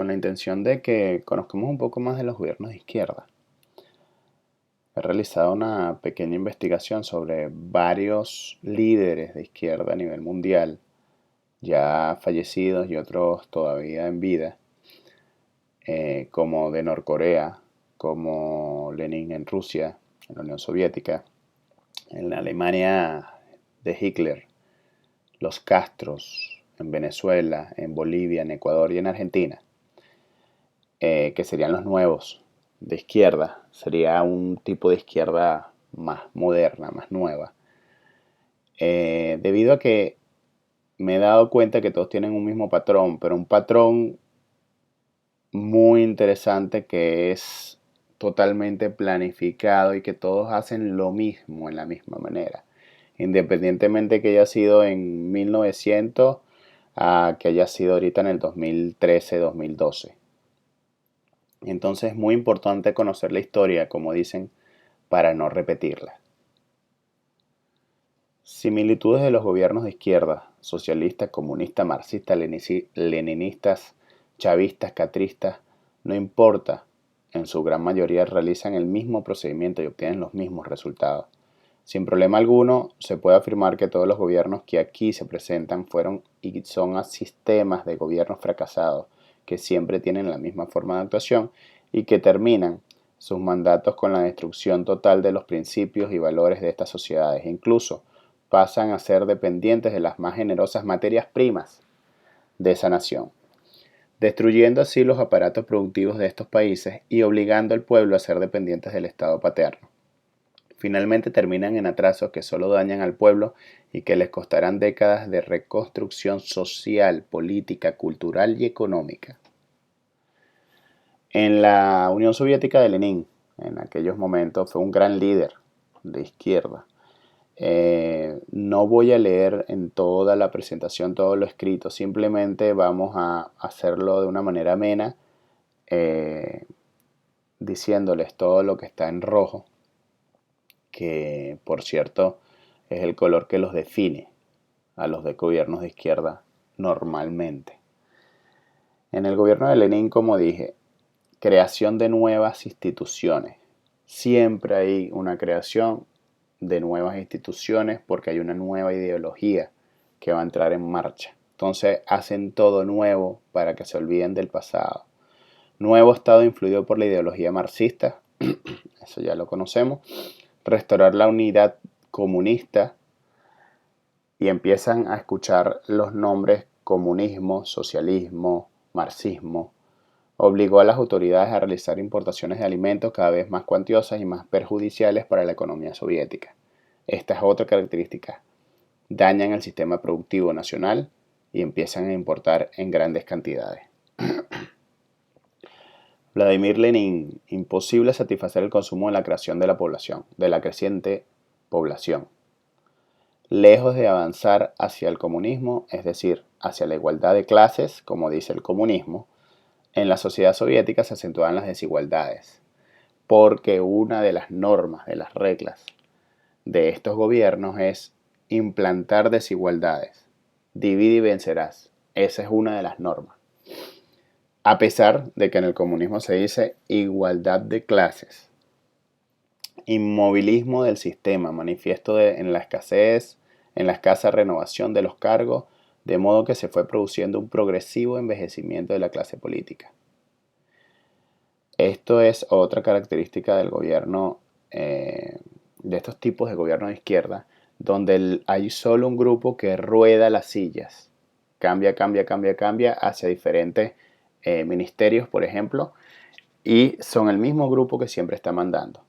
con la intención de que conozcamos un poco más de los gobiernos de izquierda. He realizado una pequeña investigación sobre varios líderes de izquierda a nivel mundial, ya fallecidos y otros todavía en vida, como de Norcorea, como Lenin en Rusia, en la Unión Soviética, en la Alemania de Hitler, los Castros en Venezuela, en Bolivia, en Ecuador y en Argentina, que serían los nuevos de izquierda. Sería un tipo de izquierda más moderna, más nueva. Debido a que me he dado cuenta que todos tienen un mismo patrón, pero un patrón muy interesante que es totalmente planificado y que todos hacen lo mismo en la misma manera, independientemente que haya sido en 1900 a que haya sido ahorita en el 2013-2012. Entonces es muy importante conocer la historia, como dicen, para no repetirla. Similitudes de los gobiernos de izquierda, socialistas, comunistas, marxistas, leninistas, chavistas, catristas, no importa, en su gran mayoría realizan el mismo procedimiento y obtienen los mismos resultados. Sin problema alguno, se puede afirmar que todos los gobiernos que aquí se presentan fueron y son a sistemas de gobierno fracasados, que siempre tienen la misma forma de actuación y que terminan sus mandatos con la destrucción total de los principios y valores de estas sociedades. Incluso pasan a ser dependientes de las más generosas materias primas de esa nación, destruyendo así los aparatos productivos de estos países y obligando al pueblo a ser dependientes del Estado paterno. Finalmente terminan en atrasos que solo dañan al pueblo y que les costarán décadas de reconstrucción social, política, cultural y económica. En la Unión Soviética de Lenin, en aquellos momentos, fue un gran líder de izquierda. No voy a leer en toda la presentación todo lo escrito, simplemente vamos a hacerlo de una manera amena, diciéndoles todo lo que está en rojo, que por cierto es el color que los define a los de gobiernos de izquierda normalmente. En el gobierno de Lenin, como dije, creación de nuevas instituciones. Siempre hay una creación de nuevas instituciones porque hay una nueva ideología que va a entrar en marcha. Entonces hacen todo nuevo para que se olviden del pasado. Nuevo Estado influido por la ideología marxista, eso ya lo conocemos. Restaurar la unidad comunista y empiezan a escuchar los nombres comunismo, socialismo, marxismo. Obligó a las autoridades a realizar importaciones de alimentos cada vez más cuantiosas y más perjudiciales para la economía soviética. Esta es otra característica. Dañan el sistema productivo nacional y empiezan a importar en grandes cantidades. Vladimir Lenin, imposible satisfacer el consumo de la creación de la población, de la creciente población. Lejos de avanzar hacia el comunismo, es decir, hacia la igualdad de clases, como dice el comunismo, en la sociedad soviética se acentuaban las desigualdades, porque una de las normas, de las reglas de estos gobiernos es implantar desigualdades. Divide y vencerás. Esa es una de las normas. A pesar de que en el comunismo se dice igualdad de clases. Inmovilismo del sistema, manifiesto en la escasez, en la escasa renovación de los cargos, de modo que se fue produciendo un progresivo envejecimiento de la clase política. Esto es otra característica del gobierno, de estos tipos de gobierno de izquierda, donde hay solo un grupo que rueda las sillas, cambia hacia diferentes ministerios, por ejemplo, y son el mismo grupo que siempre está mandando.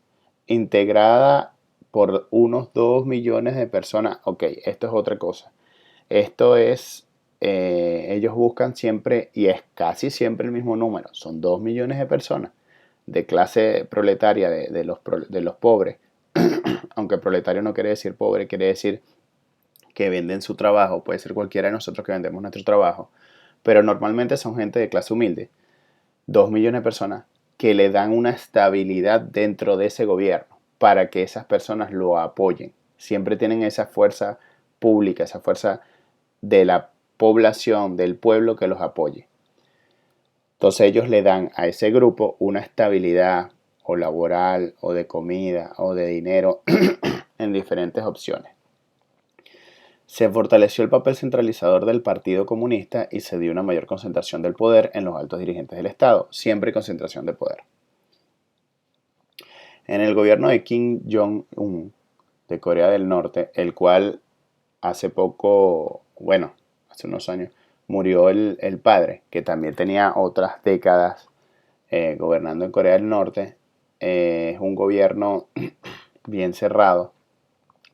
Integrada por unos 2 millones de personas. Ok, esto es otra cosa. Esto es, ellos buscan siempre, y es casi siempre el mismo número, son 2 millones de personas de clase proletaria, de los pobres, aunque proletario no quiere decir pobre, quiere decir que venden su trabajo, puede ser cualquiera de nosotros que vendemos nuestro trabajo, pero normalmente son gente de clase humilde, 2 millones de personas que le dan una estabilidad dentro de ese gobierno para que esas personas lo apoyen. Siempre tienen esa fuerza pública, esa fuerza de la población, del pueblo que los apoye. Entonces ellos le dan a ese grupo una estabilidad o laboral o de comida o de dinero en diferentes opciones. Se fortaleció el papel centralizador del Partido Comunista y se dio una mayor concentración del poder en los altos dirigentes del Estado. Siempre concentración de poder. En el gobierno de Kim Jong-un de Corea del Norte, el cual hace poco, bueno, hace unos años, murió el padre, que también tenía otras décadas gobernando en Corea del Norte. Es un gobierno bien cerrado,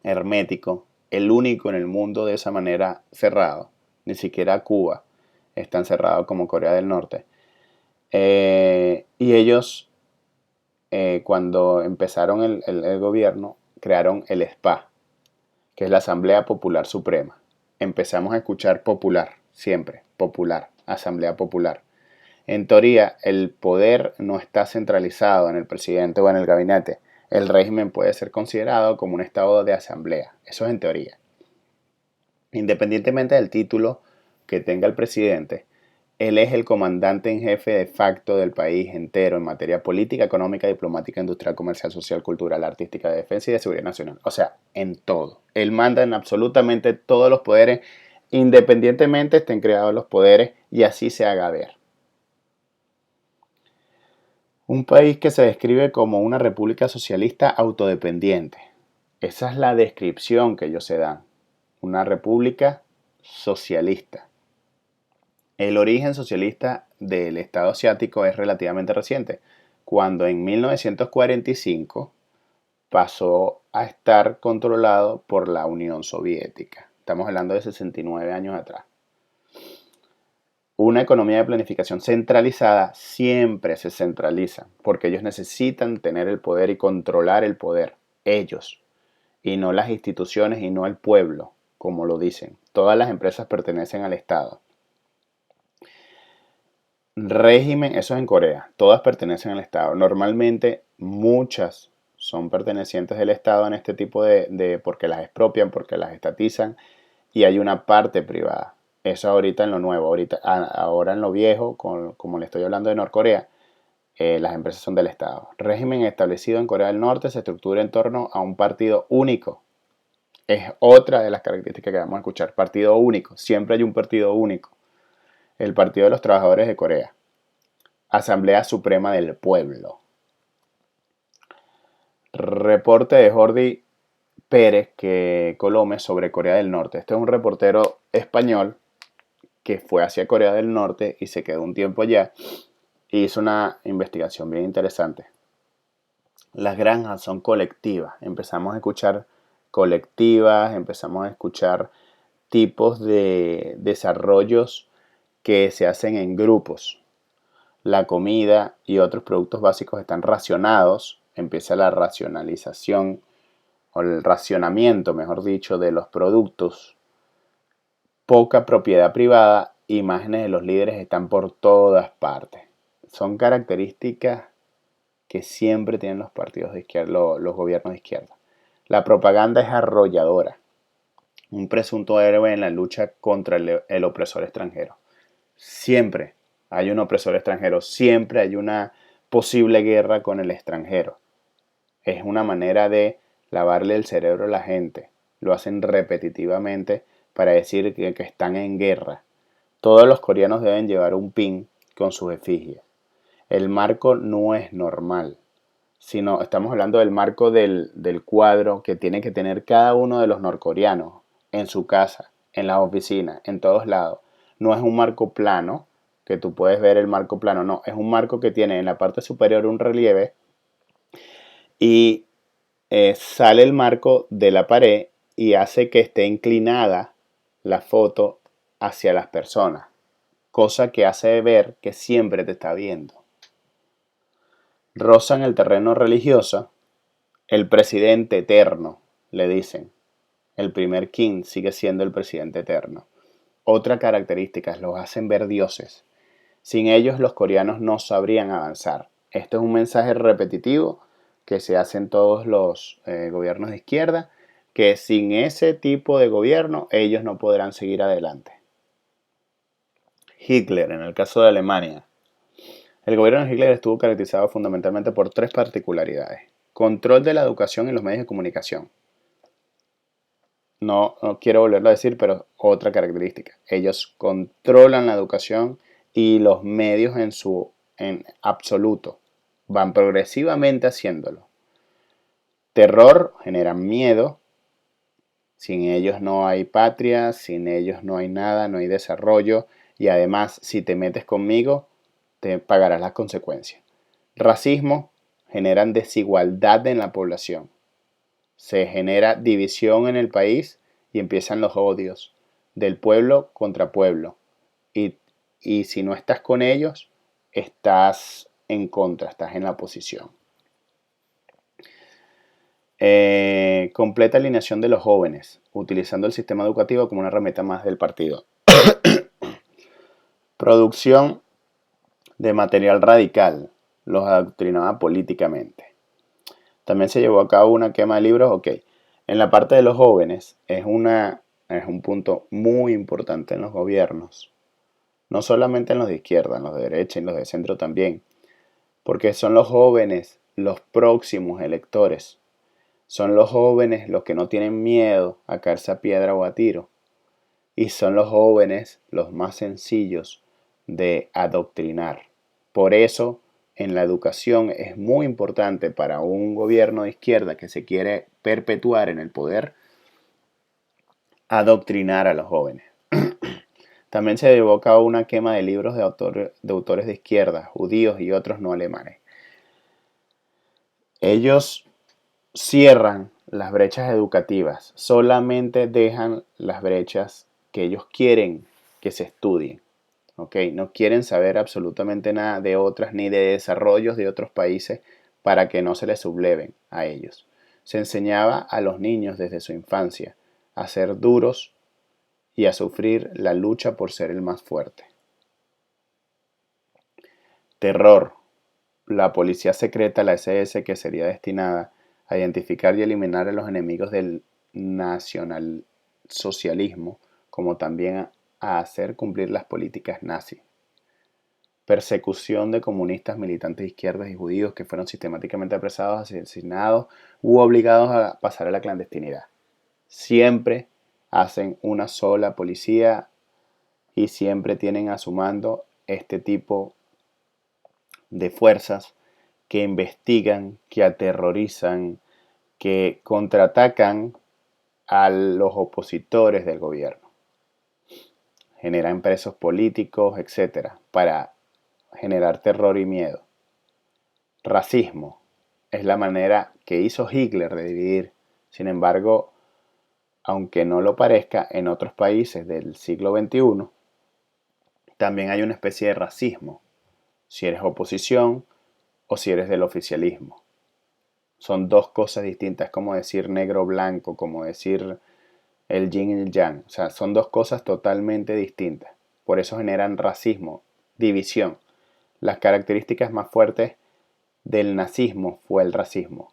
hermético, el único en el mundo de esa manera cerrado. Ni siquiera Cuba es tan cerrado como Corea del Norte. Y ellos, cuando empezaron el gobierno, crearon el SPA, que es la Asamblea Popular Suprema. Empezamos a escuchar popular, siempre, popular, Asamblea Popular. En teoría, el poder no está centralizado en el presidente o en el gabinete. El régimen puede ser considerado como un estado de asamblea. Eso es en teoría. Independientemente del título que tenga el presidente, él es el comandante en jefe de facto del país entero en materia política, económica, diplomática, industrial, comercial, social, cultural, artística, de defensa y de seguridad nacional. O sea, en todo. Él manda en absolutamente todos los poderes, independientemente estén creados los poderes, y así se haga ver. Un país que se describe como una república socialista autodependiente. Esa es la descripción que ellos se dan. Una república socialista. El origen socialista del Estado asiático es relativamente reciente, cuando en 1945 pasó a estar controlado por la Unión Soviética. Estamos hablando de 69 años atrás. Una economía de planificación centralizada siempre se centraliza, porque ellos necesitan tener el poder y controlar el poder, ellos, y no las instituciones y no el pueblo, como lo dicen. Todas las empresas pertenecen al Estado. Régimen, eso es en Corea, todas pertenecen al Estado. Normalmente muchas son pertenecientes del Estado en este tipo porque las expropian, porque las estatizan, y hay una parte privada. Eso ahorita en lo nuevo, ahora en lo viejo, como le estoy hablando de Norcorea, las empresas son del Estado. Régimen establecido en Corea del Norte se estructura en torno a un partido único. Es otra de las características que vamos a escuchar. Partido único. Siempre hay un partido único. El Partido de los Trabajadores de Corea. Asamblea Suprema del Pueblo. Reporte de Jordi Pérez Colome sobre Corea del Norte. Este es un reportero español que fue hacia Corea del Norte y se quedó un tiempo allá y hizo una investigación bien interesante. Las granjas son colectivas. Empezamos a escuchar colectivas, empezamos a escuchar tipos de desarrollos que se hacen en grupos. La comida y otros productos básicos están racionados. Empieza la racionalización o el racionamiento, mejor dicho, de los productos. Poca propiedad privada, imágenes de los líderes están por todas partes. Son características que siempre tienen los partidos de izquierda, los gobiernos de izquierda. La propaganda es arrolladora. Un presunto héroe en la lucha contra el opresor extranjero. Siempre hay un opresor extranjero, siempre hay una posible guerra con el extranjero. Es una manera de lavarle el cerebro a la gente. Lo hacen repetitivamente para decir que están en guerra. Todos los coreanos deben llevar un pin con sus efigies. El marco no es normal, sino estamos hablando del marco del cuadro que tiene que tener cada uno de los norcoreanos en su casa, en las oficinas, en todos lados. No es un marco plano, que tú puedes ver el marco plano, no, es un marco que tiene en la parte superior un relieve y sale el marco de la pared y hace que esté inclinada la foto hacia las personas, cosa que hace ver que siempre te está viendo. Rozan el terreno religioso, el presidente eterno, le dicen. El primer Kim sigue siendo el presidente eterno. Otra característica, los hacen ver dioses. Sin ellos los coreanos no sabrían avanzar. Esto es un mensaje repetitivo que se hace en todos los gobiernos de izquierda, que sin ese tipo de gobierno ellos no podrán seguir adelante. Hitler, en el caso de Alemania, El gobierno de Hitler estuvo caracterizado fundamentalmente por tres particularidades. Control de la educación y los medios de comunicación. No quiero volverlo a decir, pero otra característica. Ellos controlan la educación y los medios en absoluto. Van progresivamente haciéndolo. Terror, generan miedo. Sin ellos no hay patria, sin ellos no hay nada, no hay desarrollo. Y además, si te metes conmigo, te pagarás las consecuencias. Racismo, generan desigualdad en la población. Se genera división en el país y empiezan los odios del pueblo contra pueblo. Y, y si no estás con ellos, estás en contra, estás en la oposición. Completa alineación de los jóvenes, utilizando el sistema educativo como una herramienta más del partido. Producción de material radical, los adoctrinaba políticamente. También se llevó a cabo una quema de libros, ok. En la parte de los jóvenes es un punto muy importante en los gobiernos. No solamente en los de izquierda, en los de derecha y en los de centro también. Porque son los jóvenes los próximos electores. Son los jóvenes los que no tienen miedo a caerse a piedra o a tiro. Y son los jóvenes los más sencillos de adoctrinar. Por eso, en la educación es muy importante para un gobierno de izquierda que se quiere perpetuar en el poder, adoctrinar a los jóvenes. También se llevó a cabo una quema de libros de autores de izquierda, judíos y otros no alemanes. Ellos cierran las brechas educativas, solamente dejan las brechas que ellos quieren que se estudien. ¿Okay? No quieren saber absolutamente nada de otras ni de desarrollos de otros países para que no se les subleven a ellos. Se enseñaba a los niños desde su infancia a ser duros y a sufrir la lucha por ser el más fuerte. Terror. La policía secreta, la SS, que sería destinada a identificar y eliminar a los enemigos del nacionalsocialismo, como también a hacer cumplir las políticas nazis. Persecución de comunistas, militantes de izquierdas y judíos que fueron sistemáticamente apresados, asesinados u obligados a pasar a la clandestinidad. Siempre hacen una sola policía y siempre tienen a su mando este tipo de fuerzas que investigan, que aterrorizan, que contraatacan a los opositores del gobierno. Generan presos políticos, etcétera, para generar terror y miedo. Racismo es la manera que hizo Hitler de dividir. Sin embargo, aunque no lo parezca, en otros países del siglo XXI también hay una especie de racismo. Si eres oposición o si eres del oficialismo. Son dos cosas distintas, como decir negro blanco, como decir el yin y el yang. O sea, son dos cosas totalmente distintas. Por eso generan racismo, división. Las características más fuertes del nazismo fue el racismo.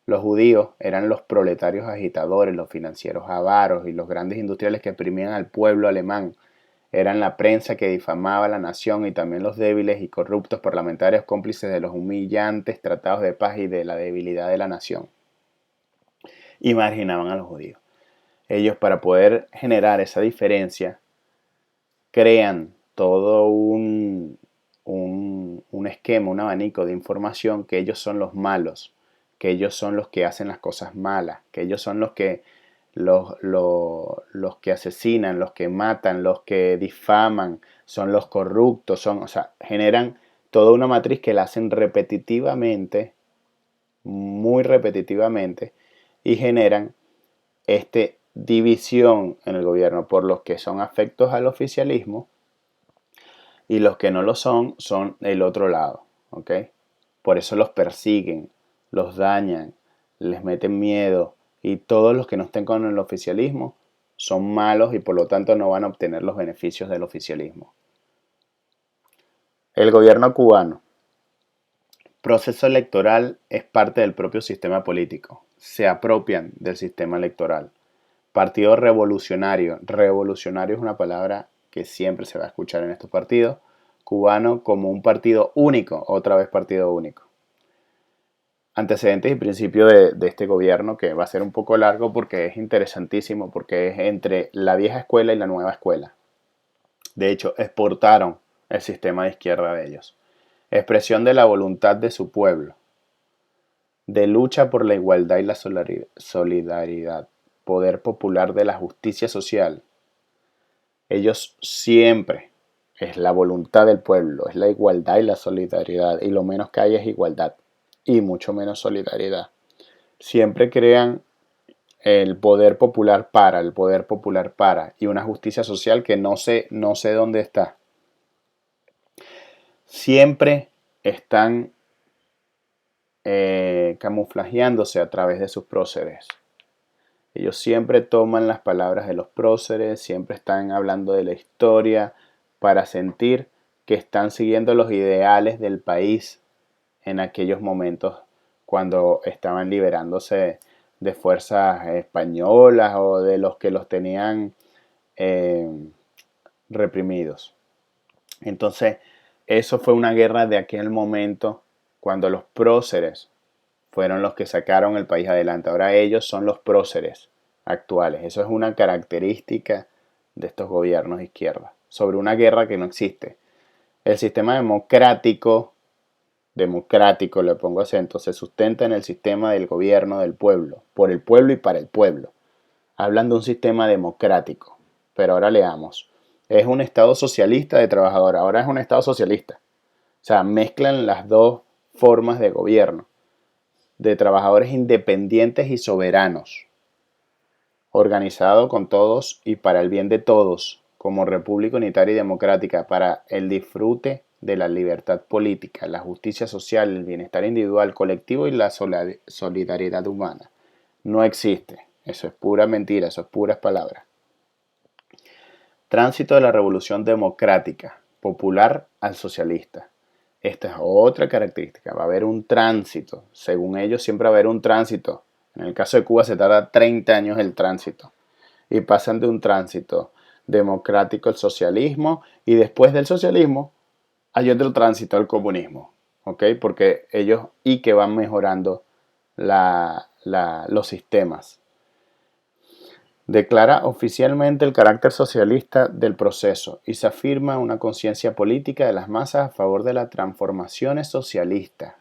Los judíos eran los proletarios agitadores, los financieros avaros y los grandes industriales que oprimían al pueblo alemán. Eran la prensa que difamaba a la nación y también los débiles y corruptos parlamentarios cómplices de los humillantes tratados de paz y de la debilidad de la nación. Y marginaban a los judíos. Ellos, para poder generar esa diferencia, crean todo un esquema, un abanico de información que ellos son los malos, que ellos son los que hacen las cosas malas, que ellos son los que que asesinan, los que matan, los que difaman, son los corruptos, generan toda una matriz que la hacen repetitivamente, muy repetitivamente, y generan división en el gobierno por los que son afectos al oficialismo y los que no lo son el otro lado, ¿ok? Por eso los persiguen, los dañan, les meten miedo y todos los que no estén con el oficialismo son malos y por lo tanto no van a obtener los beneficios del oficialismo. El gobierno cubano. Proceso electoral es parte del propio sistema político. Se apropian del sistema electoral. Partido revolucionario. Revolucionario es una palabra que siempre se va a escuchar en estos partidos. cubano como un partido único, otra vez partido único. Antecedentes y principios de este gobierno, que va a ser un poco largo porque es interesantísimo, porque es entre la vieja escuela y la nueva escuela. De hecho, exportaron el sistema de izquierda de ellos. Expresión de la voluntad de su pueblo, de lucha por la igualdad y la solidaridad, poder popular de la justicia social. Ellos siempre, es la voluntad del pueblo, es la igualdad y la solidaridad, y lo menos que hay es igualdad y mucho menos solidaridad. Siempre crean el poder popular para, y una justicia social que no sé dónde está. Siempre están camuflajeándose a través de sus próceres. Ellos siempre toman las palabras de los próceres, siempre están hablando de la historia para sentir que están siguiendo los ideales del país en aquellos momentos cuando estaban liberándose de fuerzas españolas o de los que los tenían reprimidos. Entonces, eso fue una guerra de aquel momento cuando los próceres fueron los que sacaron el país adelante. Ahora ellos son los próceres actuales. Eso es una característica de estos gobiernos de izquierda, sobre una guerra que no existe. El sistema democrático, le pongo acento, se sustenta en el sistema del gobierno del pueblo, por el pueblo y para el pueblo. Hablan de un sistema democrático. Pero ahora leamos. Es un Estado socialista de trabajador. Ahora es un Estado socialista. O sea, mezclan las dos formas de gobierno. De trabajadores independientes y soberanos. Organizado con todos y para el bien de todos. Como república unitaria y democrática. Para el disfrute de la libertad política, la justicia social, el bienestar individual, colectivo y la solidaridad humana. No existe. Eso es pura mentira, eso es puras palabras. Tránsito de la revolución democrática, popular al socialista. Esta es otra característica. Va a haber un tránsito. Según ellos, siempre va a haber un tránsito. En el caso de Cuba se tarda 30 años el tránsito. Y pasan de un tránsito democrático al socialismo. Y después del socialismo hay otro tránsito al comunismo. ¿Ok? Porque ellos y que van mejorando los sistemas. Declara oficialmente el carácter socialista del proceso y se afirma una conciencia política de las masas a favor de las transformaciones socialistas.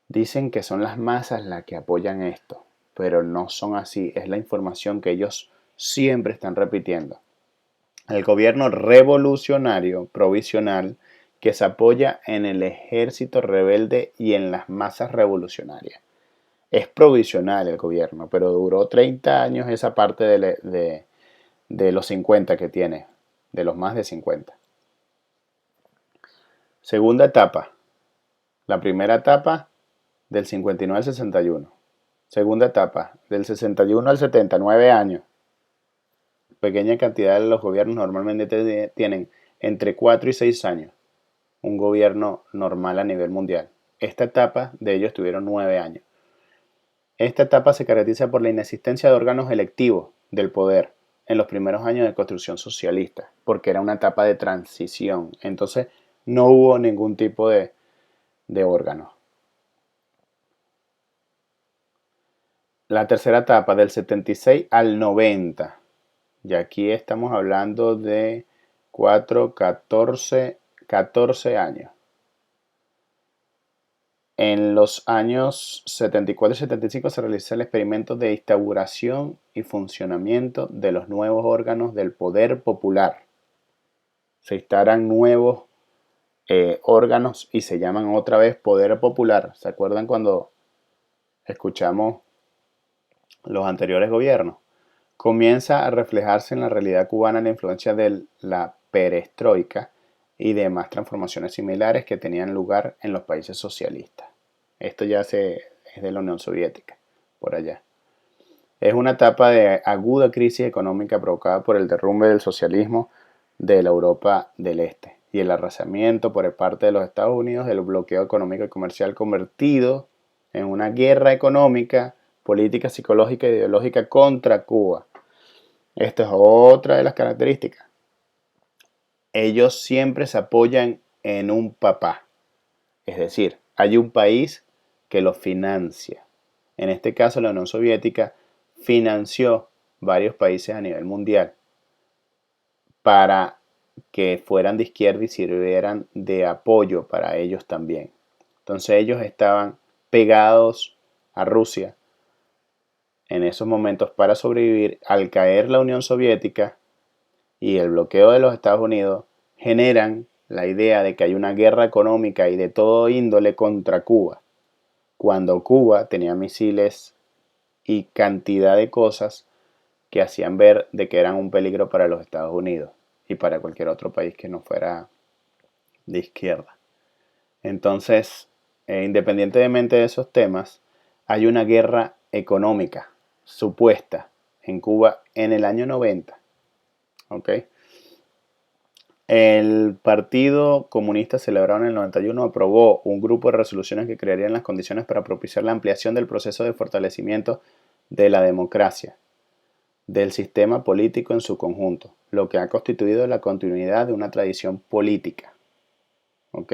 Dicen que son las masas las que apoyan esto, pero no son así. Es la información que ellos siempre están repitiendo. El gobierno revolucionario provisional que se apoya en el ejército rebelde y en las masas revolucionarias. Es provisional el gobierno, pero duró 30 años esa parte de los 50 que tiene, de los más de 50. Segunda etapa. La primera etapa del 59 al 61. Segunda etapa del 61 al 79 años. Pequeña cantidad de los gobiernos normalmente tienen entre 4 y 6 años. Un gobierno normal a nivel mundial. Esta etapa de ellos tuvieron 9 años. Esta etapa se caracteriza por la inexistencia de órganos electivos del poder en los primeros años de construcción socialista, porque era una etapa de transición. Entonces no hubo ningún tipo de órgano. La tercera etapa del 76 al 90. Y aquí estamos hablando de 14 años. En los años 74 y 75 se realizó el experimento de instauración y funcionamiento de los nuevos órganos del poder popular. Se instalan nuevos órganos y se llaman otra vez poder popular. ¿Se acuerdan cuando escuchamos los anteriores gobiernos? Comienza a reflejarse en la realidad cubana la influencia de la perestroika y demás transformaciones similares que tenían lugar en los países socialistas. Esto ya es de la Unión Soviética, por allá. Es una etapa de aguda crisis económica provocada por el derrumbe del socialismo de la Europa del Este y el arrasamiento por parte de los Estados Unidos del bloqueo económico y comercial convertido en una guerra económica, política, psicológica e ideológica contra Cuba. Esta es otra de las características. ellos siempre se apoyan en un papá. Es decir, hay un país que los financia. En este caso, la Unión Soviética financió varios países a nivel mundial para que fueran de izquierda y sirvieran de apoyo para ellos también. Entonces ellos estaban pegados a Rusia en esos momentos para sobrevivir. Al caer la Unión Soviética y el bloqueo de los Estados Unidos, generan la idea de que hay una guerra económica y de todo índole contra Cuba, cuando Cuba tenía misiles y cantidad de cosas que hacían ver de que eran un peligro para los Estados Unidos y para cualquier otro país que no fuera de izquierda. Entonces, independientemente de esos temas, hay una guerra económica supuesta en Cuba en el año 90. ¿Ok? El Partido Comunista celebrado en el 91 aprobó un grupo de resoluciones que crearían las condiciones para propiciar la ampliación del proceso de fortalecimiento de la democracia, del sistema político en su conjunto, lo que ha constituido la continuidad de una tradición política. ¿Ok?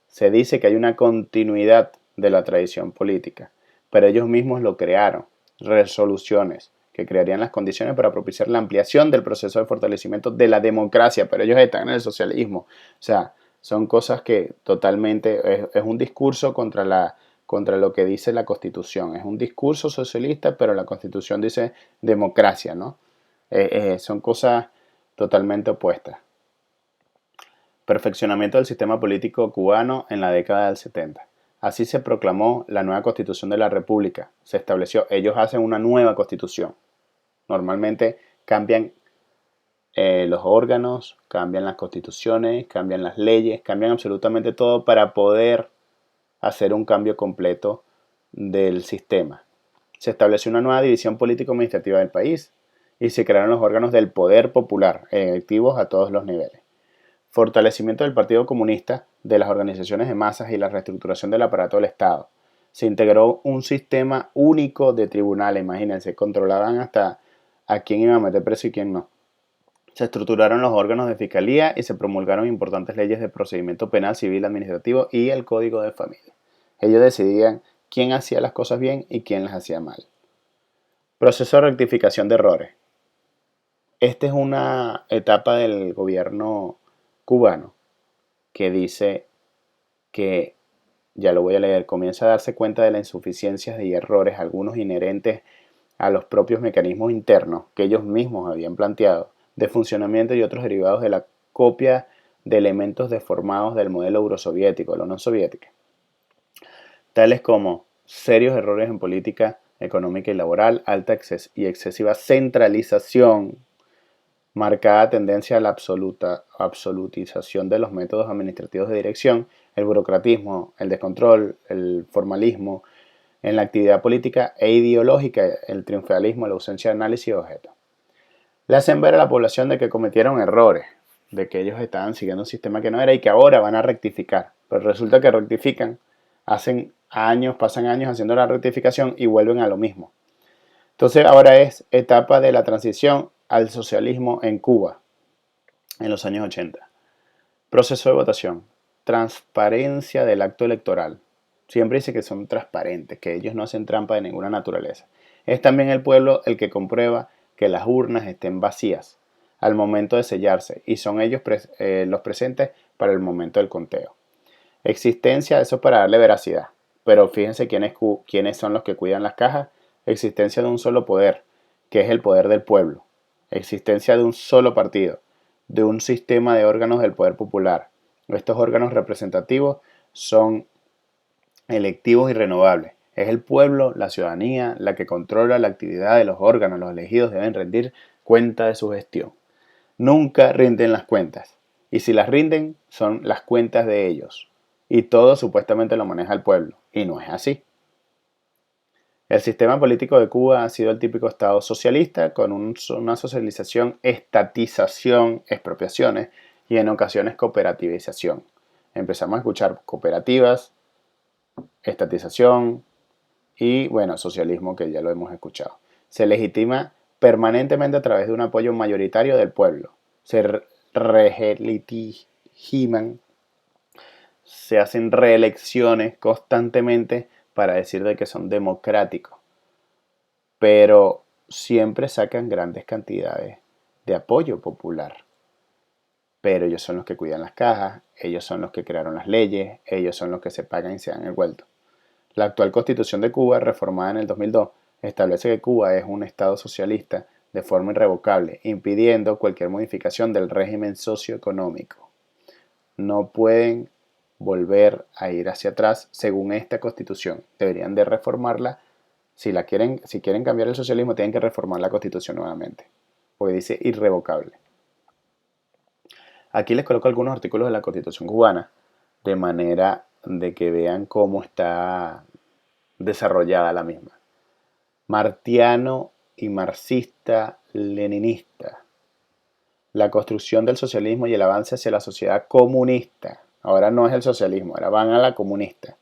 Se dice que hay una continuidad de la tradición política, pero ellos mismos lo crearon, resoluciones que crearían las condiciones para propiciar la ampliación del proceso de fortalecimiento de la democracia, pero ellos están en el socialismo. O sea, son cosas que totalmente, es un discurso contra lo que dice la Constitución. Es un discurso socialista, pero la Constitución dice democracia, ¿no? Son cosas totalmente opuestas. Perfeccionamiento del sistema político cubano en la década del 70. Así se proclamó la nueva Constitución de la República. Se estableció, ellos hacen una nueva Constitución. Normalmente cambian los órganos, cambian las constituciones, cambian las leyes, cambian absolutamente todo para poder hacer un cambio completo del sistema. Se estableció una nueva división político-administrativa del país y se crearon los órganos del poder popular, electivos a todos los niveles. Fortalecimiento del Partido Comunista, de las organizaciones de masas y la reestructuración del aparato del Estado. Se integró un sistema único de tribunales, imagínense, controlaban hasta a quién iban a meter preso y quién no. Se estructuraron los órganos de fiscalía y se promulgaron importantes leyes de procedimiento penal, civil, administrativo y el Código de Familia. Ellos decidían quién hacía las cosas bien y quién las hacía mal. Proceso de rectificación de errores. Esta es una etapa del gobierno cubano que dice que, ya lo voy a leer, comienza a darse cuenta de las insuficiencias y errores, algunos inherentes a los propios mecanismos internos que ellos mismos habían planteado de funcionamiento y otros derivados de la copia de elementos deformados del modelo eurosoviético, la Unión Soviética, tales como serios errores en política económica y laboral, alta y excesiva centralización, marcada tendencia a la absolutización de los métodos administrativos de dirección, el burocratismo, el descontrol, el formalismo en la actividad política e ideológica, el triunfalismo, la ausencia de análisis de objetos. Le hacen ver a la población de que cometieron errores, de que ellos estaban siguiendo un sistema que no era y que ahora van a rectificar. Pero resulta que rectifican, pasan años haciendo la rectificación y vuelven a lo mismo. Entonces ahora es etapa de la transición al socialismo en Cuba, en los años 80. Proceso de votación. Transparencia del acto electoral. Siempre dice que son transparentes, que ellos no hacen trampa de ninguna naturaleza. Es también el pueblo el que comprueba que las urnas estén vacías al momento de sellarse y son ellos los presentes para el momento del conteo. Existencia, eso es para darle veracidad, pero fíjense quiénes son los que cuidan las cajas. Existencia de un solo poder, que es el poder del pueblo. Existencia de un solo partido, de un sistema de órganos del poder popular. Estos órganos representativos son electivos y renovables. Es el pueblo, la ciudadanía, la que controla la actividad de los órganos. Los elegidos deben rendir cuenta de su gestión. Nunca rinden las cuentas. Y si las rinden, son las cuentas de ellos. Y todo supuestamente lo maneja el pueblo. Y no es así. El sistema político de Cuba ha sido el típico Estado socialista con una socialización, estatización, expropiaciones y en ocasiones cooperativización. Empezamos a escuchar cooperativas, estatización y, bueno, socialismo, que ya lo hemos escuchado. Se legitima permanentemente a través de un apoyo mayoritario del pueblo. Se relegitiman, se hacen reelecciones constantemente para decir de que son democráticos, pero siempre sacan grandes cantidades de apoyo popular. Pero ellos son los que cuidan las cajas, ellos son los que crearon las leyes, ellos son los que se pagan y se dan el vuelto. La actual Constitución de Cuba, reformada en el 2002, establece que Cuba es un Estado socialista de forma irrevocable, impidiendo cualquier modificación del régimen socioeconómico. No pueden volver a ir hacia atrás según esta Constitución. Deberían de reformarla. Si quieren cambiar el socialismo, tienen que reformar la Constitución nuevamente, porque dice irrevocable. Aquí les coloco algunos artículos de la Constitución cubana, de manera de que vean cómo está desarrollada la misma. Martiano y marxista-leninista. La construcción del socialismo y el avance hacia la sociedad comunista. Ahora no es el socialismo, ahora van a la comunista.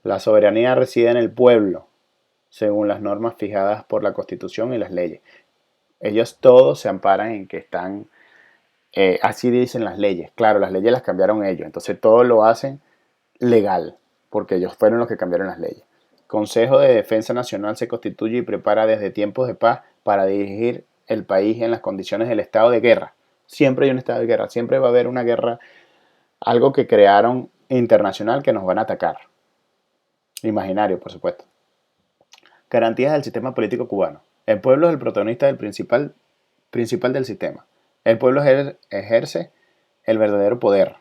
La soberanía reside en el pueblo, según las normas fijadas por la Constitución y las leyes. Ellos todos se amparan en que están, así dicen las leyes. Claro, las leyes las cambiaron ellos, entonces todo lo hacen legal, porque ellos fueron los que cambiaron las leyes. Consejo de Defensa Nacional se constituye y prepara desde tiempos de paz para dirigir el país en las condiciones del estado de guerra. Siempre hay un estado de guerra, siempre va a haber una guerra, algo que crearon internacional que nos van a atacar. Imaginario, por supuesto. Garantías del sistema político cubano. El pueblo es el protagonista del principal del sistema. El pueblo ejerce el verdadero poder.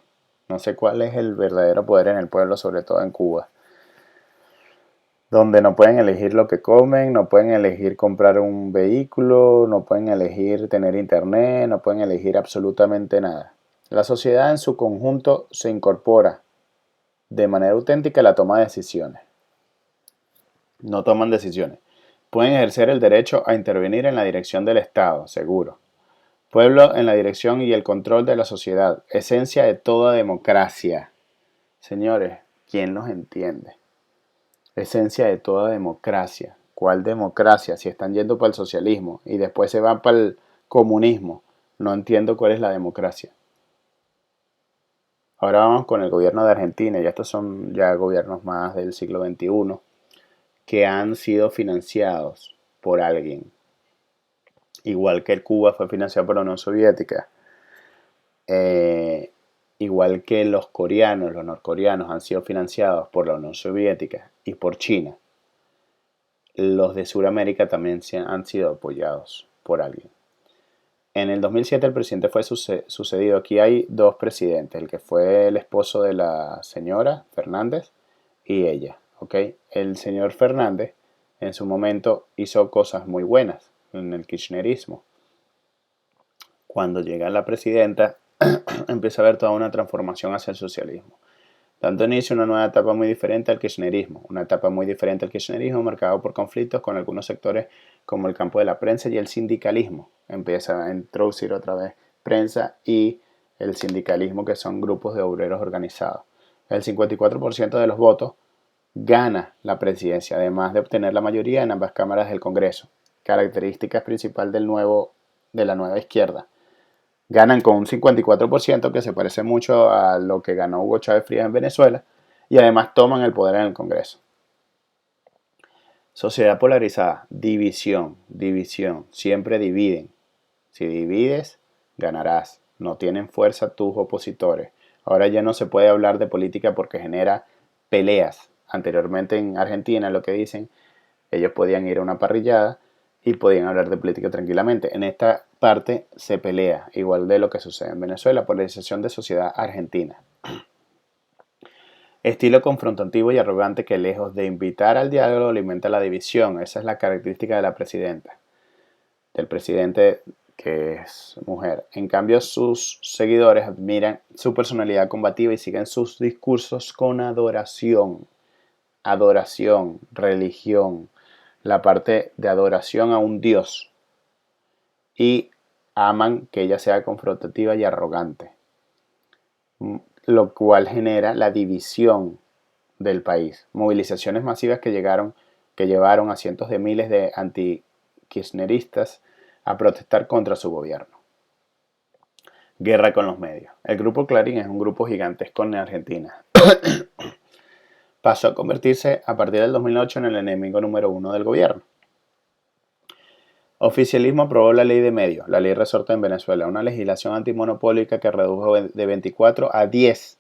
No sé cuál es el verdadero poder en el pueblo, sobre todo en Cuba, donde no pueden elegir lo que comen, no pueden elegir comprar un vehículo, no pueden elegir tener internet, no pueden elegir absolutamente nada. La sociedad en su conjunto se incorpora de manera auténtica a la toma de decisiones. No toman decisiones. Pueden ejercer el derecho a intervenir en la dirección del Estado, seguro. Pueblo en la dirección y el control de la sociedad, esencia de toda democracia. Señores, ¿quién los entiende? Esencia de toda democracia. ¿Cuál democracia? Si están yendo para el socialismo y después se van para el comunismo, no entiendo cuál es la democracia. Ahora vamos con el gobierno de Argentina, y estos son ya gobiernos más del siglo XXI, que han sido financiados por alguien. Igual que el Cuba fue financiado por la Unión Soviética. Igual que los norcoreanos han sido financiados por la Unión Soviética y por China, los de Sudamérica también han sido apoyados por alguien. En el 2007 el presidente fue sucedido. Aquí hay dos presidentes, el que fue el esposo de la señora Fernández y ella. ¿Okay? El señor Fernández en su momento hizo cosas muy buenas en el kirchnerismo. Cuando llega la presidenta, empieza a haber toda una transformación hacia el socialismo, dando inicio a una nueva etapa muy diferente al kirchnerismo, marcado por conflictos con algunos sectores como el campo de la prensa y el sindicalismo. Empieza a introducir otra vez prensa y el sindicalismo, que son grupos de obreros organizados. El 54% de los votos gana la presidencia, además de obtener la mayoría en ambas cámaras del Congreso, característica principal de la nueva izquierda. Ganan con un 54%, que se parece mucho a lo que ganó Hugo Chávez Frías en Venezuela, y además toman el poder en el Congreso. Sociedad polarizada, división, siempre dividen. Si divides, ganarás. No tienen fuerza tus opositores. Ahora ya no se puede hablar de política porque genera peleas. Anteriormente en Argentina, lo que dicen, ellos podían ir a una parrillada y podían hablar de política tranquilamente. En esta parte se pelea, igual de lo que sucede en Venezuela, polarización de sociedad argentina. Estilo confrontativo y arrogante que, lejos de invitar al diálogo, alimenta la división. Esa es la característica de la presidenta, del presidente, que es mujer. En cambio, sus seguidores admiran su personalidad combativa y siguen sus discursos con adoración. Adoración, religión, la parte de adoración a un Dios, y aman que ella sea confrontativa y arrogante, lo cual genera la división del país. Movilizaciones masivas que llevaron a cientos de miles de anti-kirchneristas a protestar contra su gobierno. Guerra con los medios. El grupo Clarín es un grupo gigantesco en Argentina. Pasó a convertirse a partir del 2008 en el enemigo número uno del gobierno. Oficialismo aprobó la ley de medios, la ley resorte en Venezuela, una legislación antimonopólica que redujo de 24 a 10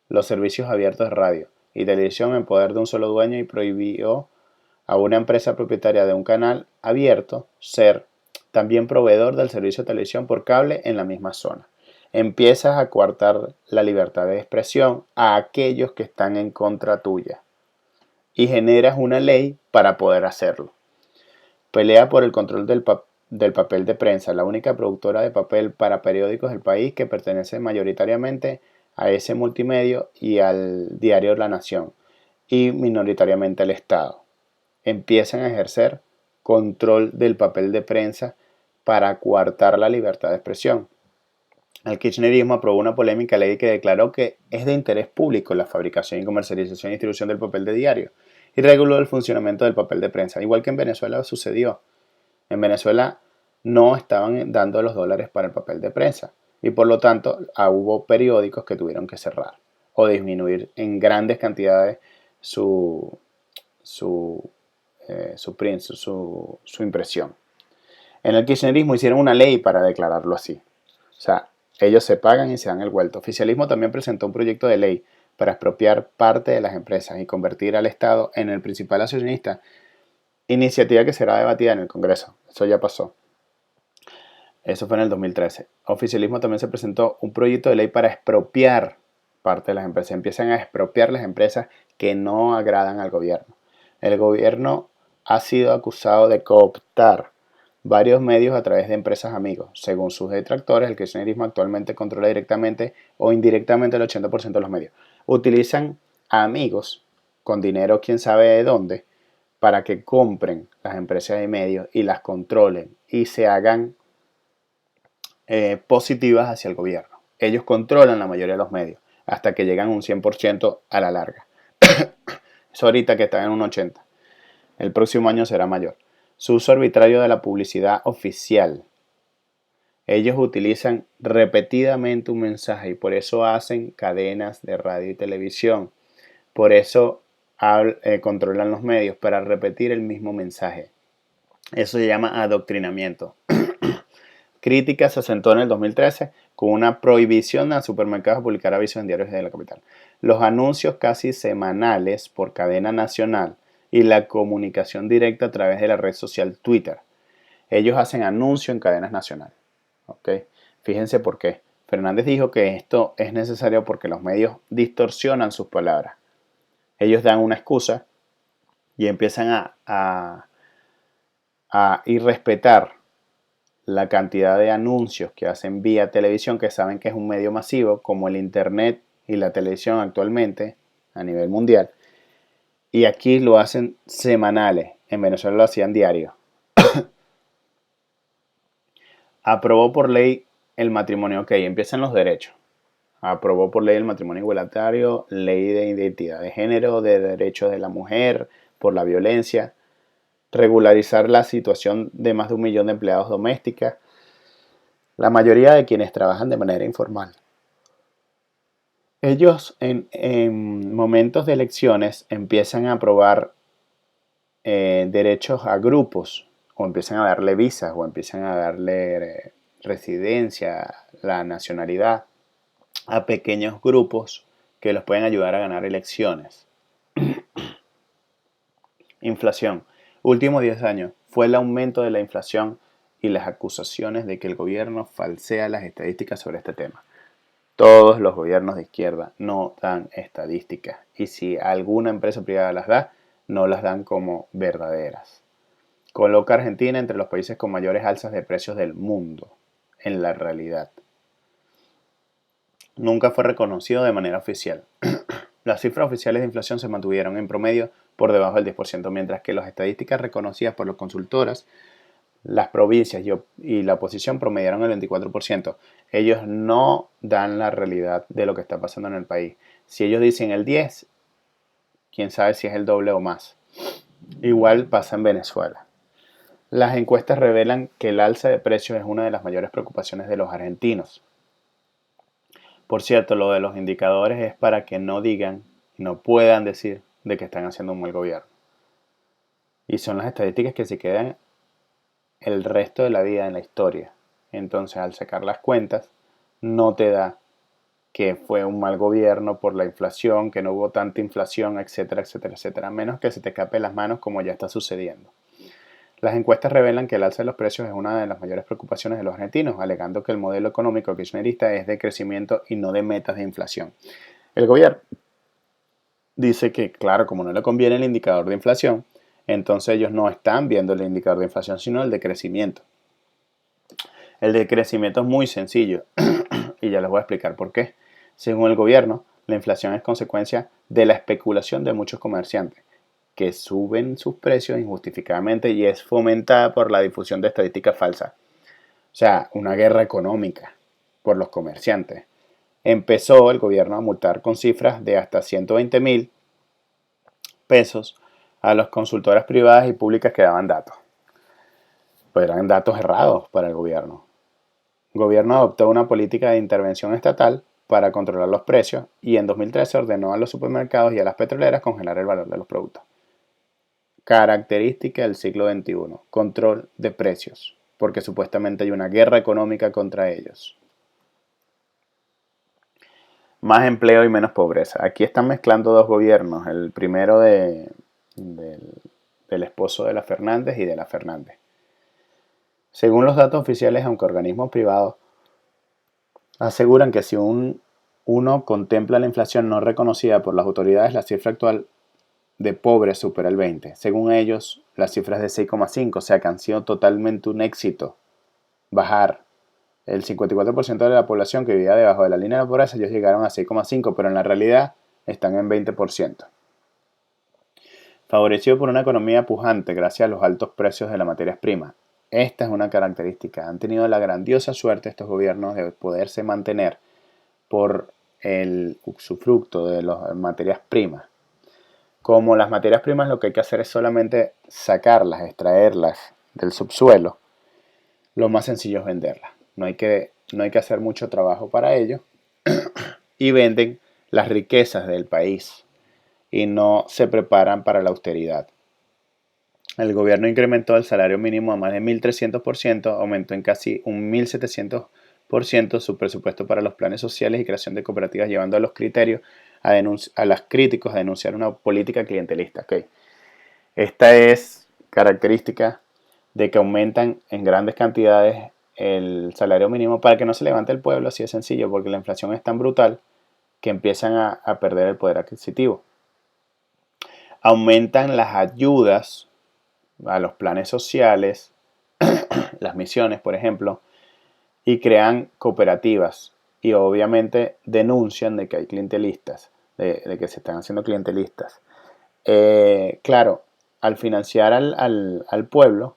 los servicios abiertos de radio y televisión en poder de un solo dueño y prohibió a una empresa propietaria de un canal abierto ser también proveedor del servicio de televisión por cable en la misma zona. Empiezas a coartar la libertad de expresión a aquellos que están en contra tuya y generas una ley para poder hacerlo. Pelea por el control del papel de prensa, la única productora de papel para periódicos del país que pertenece mayoritariamente a ese multimedio y al diario La Nación, y minoritariamente al Estado. Empiezan a ejercer control del papel de prensa para coartar la libertad de expresión. El kirchnerismo aprobó una polémica ley que declaró que es de interés público la fabricación y comercialización y distribución del papel de diario y reguló el funcionamiento del papel de prensa, igual que en Venezuela sucedió. En Venezuela no estaban dando los dólares para el papel de prensa y por lo tanto hubo periódicos que tuvieron que cerrar o disminuir en grandes cantidades su impresión. En el kirchnerismo hicieron una ley para declararlo así. O sea, ellos se pagan y se dan el vuelto. El oficialismo también presentó un proyecto de ley para expropiar parte de las empresas y convertir al Estado en el principal accionista, iniciativa que será debatida en el Congreso. Eso ya pasó. Eso fue en el 2013. El oficialismo también se presentó un proyecto de ley para expropiar parte de las empresas. Empiezan a expropiar las empresas que no agradan al gobierno. El gobierno ha sido acusado de cooptar varios medios a través de empresas amigos. Según sus detractores, el kirchnerismo actualmente controla directamente o indirectamente el 80% de los medios. Utilizan a amigos con dinero quién sabe de dónde para que compren las empresas de medios y las controlen y se hagan positivas hacia el gobierno. Ellos controlan la mayoría de los medios hasta que llegan a un 100% a la larga. Eso ahorita que están en un 80%. El próximo año será mayor. Su uso arbitrario de la publicidad oficial. Ellos utilizan repetidamente un mensaje y por eso hacen cadenas de radio y televisión. Por eso controlan los medios para repetir el mismo mensaje. Eso se llama adoctrinamiento. Crítica se asentó en el 2013 con una prohibición a supermercados de publicar avisos en diarios de la capital. Los anuncios casi semanales por cadena nacional y la comunicación directa a través de la red social Twitter. Ellos hacen anuncios en cadenas nacionales. ¿Okay? Fíjense por qué. Fernández dijo que esto es necesario porque los medios distorsionan sus palabras. Ellos dan una excusa y empiezan a irrespetar la cantidad de anuncios que hacen vía televisión, que saben que es un medio masivo, como el internet y la televisión actualmente a nivel mundial. Y aquí lo hacen semanales. En Venezuela lo hacían diario. Aprobó por ley el matrimonio. Ok, empiezan los derechos. Aprobó por ley el matrimonio igualitario, ley de identidad de género, de derechos de la mujer, por la violencia, regularizar la situación de más de 1 millón de empleados domésticas, la mayoría de quienes trabajan de manera informal. Ellos en momentos de elecciones empiezan a aprobar derechos a grupos, o empiezan a darle visas, o empiezan a darle residencia, la nacionalidad, a pequeños grupos que los pueden ayudar a ganar elecciones. Inflación. Últimos 10 años fue el aumento de la inflación y las acusaciones de que el gobierno falsea las estadísticas sobre este tema. Todos los gobiernos de izquierda no dan estadísticas y si alguna empresa privada las da, no las dan como verdaderas. Coloca a Argentina entre los países con mayores alzas de precios del mundo, en la realidad. Nunca fue reconocido de manera oficial. Las cifras oficiales de inflación se mantuvieron en promedio por debajo del 10%, mientras que las estadísticas reconocidas por las consultoras, las provincias y la oposición promediaron el 24%. Ellos no dan la realidad de lo que está pasando en el país. Si ellos dicen el 10%, quién sabe si es el doble o más. Igual pasa en Venezuela. Las encuestas revelan que el alza de precios es una de las mayores preocupaciones de los argentinos. Por cierto, lo de los indicadores es para que no digan, no puedan decir de que están haciendo un mal gobierno. Y son las estadísticas que se quedan el resto de la vida en la historia. Entonces, al sacar las cuentas, no te da que fue un mal gobierno por la inflación, que no hubo tanta inflación, etcétera, etcétera, etcétera, a menos que se te escape las manos como ya está sucediendo. Las encuestas revelan que el alza de los precios es una de las mayores preocupaciones de los argentinos, alegando que el modelo económico kirchnerista es de crecimiento y no de metas de inflación. El gobierno dice que, claro, como no le conviene el indicador de inflación, entonces ellos no están viendo el indicador de inflación, sino el de crecimiento. El de crecimiento es muy sencillo y ya les voy a explicar por qué. Según el gobierno, la inflación es consecuencia de la especulación de muchos comerciantes que suben sus precios injustificadamente y es fomentada por la difusión de estadísticas falsas. O sea, una guerra económica por los comerciantes. Empezó el gobierno a multar con cifras de hasta 120.000 pesos a las consultoras privadas y públicas que daban datos. Pues eran datos errados para el gobierno. El gobierno adoptó una política de intervención estatal para controlar los precios y en 2013 ordenó a los supermercados y a las petroleras congelar el valor de los productos. Característica del siglo XXI, control de precios, porque supuestamente hay una guerra económica contra ellos. Más empleo y menos pobreza. Aquí están mezclando dos gobiernos, el primero del esposo de la Fernández y de la Fernández. Según los datos oficiales, aunque organismos privados aseguran que si uno contempla la inflación no reconocida por las autoridades, la cifra actual de pobres supera el 20. Según ellos, las cifras de 6,5, o sea que han sido totalmente un éxito. Bajar el 54% de la población que vivía debajo de la línea de la pobreza, ellos llegaron a 6,5, pero en la realidad están en 20%. Favorecido por una economía pujante gracias a los altos precios de las materias primas. Esta es una característica. Han tenido la grandiosa suerte estos gobiernos de poderse mantener por el usufructo de las materias primas. Como las materias primas lo que hay que hacer es solamente sacarlas, extraerlas del subsuelo, lo más sencillo es venderlas. No hay que hacer mucho trabajo para ello y venden las riquezas del país y no se preparan para la austeridad. El gobierno incrementó el salario mínimo a más de 1.300%, aumentó en casi un 1.700% su presupuesto para los planes sociales y creación de cooperativas, llevando a los los críticos a denunciar una política clientelista. Okay. Esta es característica de que aumentan en grandes cantidades el salario mínimo para que no se levante el pueblo, así de sencillo, porque la inflación es tan brutal que empiezan a perder el poder adquisitivo. Aumentan las ayudas a los planes sociales, las misiones, por ejemplo, y crean cooperativas y obviamente denuncian de que hay clientelistas, de que se están haciendo clientelistas. Claro, al financiar al pueblo,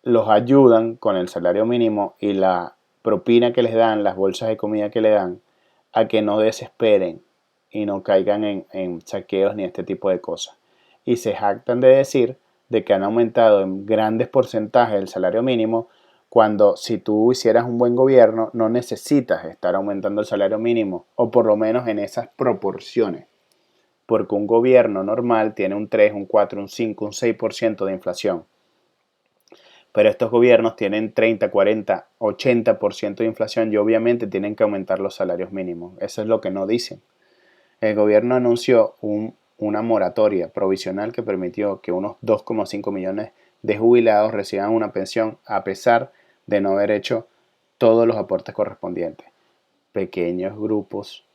los ayudan con el salario mínimo y la propina que les dan, las bolsas de comida que le dan, a que no desesperen y no caigan en saqueos ni este tipo de cosas. Y se jactan de decir de que han aumentado en grandes porcentajes el salario mínimo, cuando si tú hicieras un buen gobierno no necesitas estar aumentando el salario mínimo, o por lo menos en esas proporciones, porque un gobierno normal tiene un 3, un 4, un 5, un 6% de inflación. Pero estos gobiernos tienen 30, 40, 80% de inflación y obviamente tienen que aumentar los salarios mínimos. Eso es lo que no dicen. El gobierno anunció una moratoria provisional que permitió que unos 2,5 millones de jubilados reciban una pensión a pesar de no haber hecho todos los aportes correspondientes. Pequeños grupos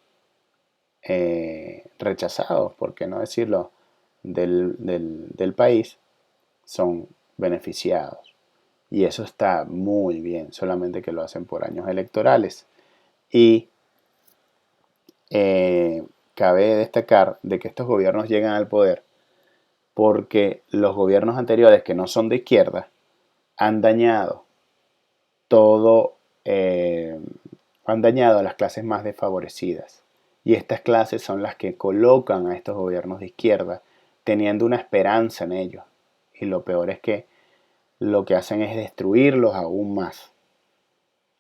rechazados, por qué no decirlo, del país son beneficiados. Y eso está muy bien, solamente que lo hacen por años electorales. Y cabe destacar de que estos gobiernos llegan al poder porque los gobiernos anteriores, que no son de izquierda, han dañado todo, han dañado a las clases más desfavorecidas. Y estas clases son las que colocan a estos gobiernos de izquierda teniendo una esperanza en ellos. Y lo peor es que lo que hacen es destruirlos aún más.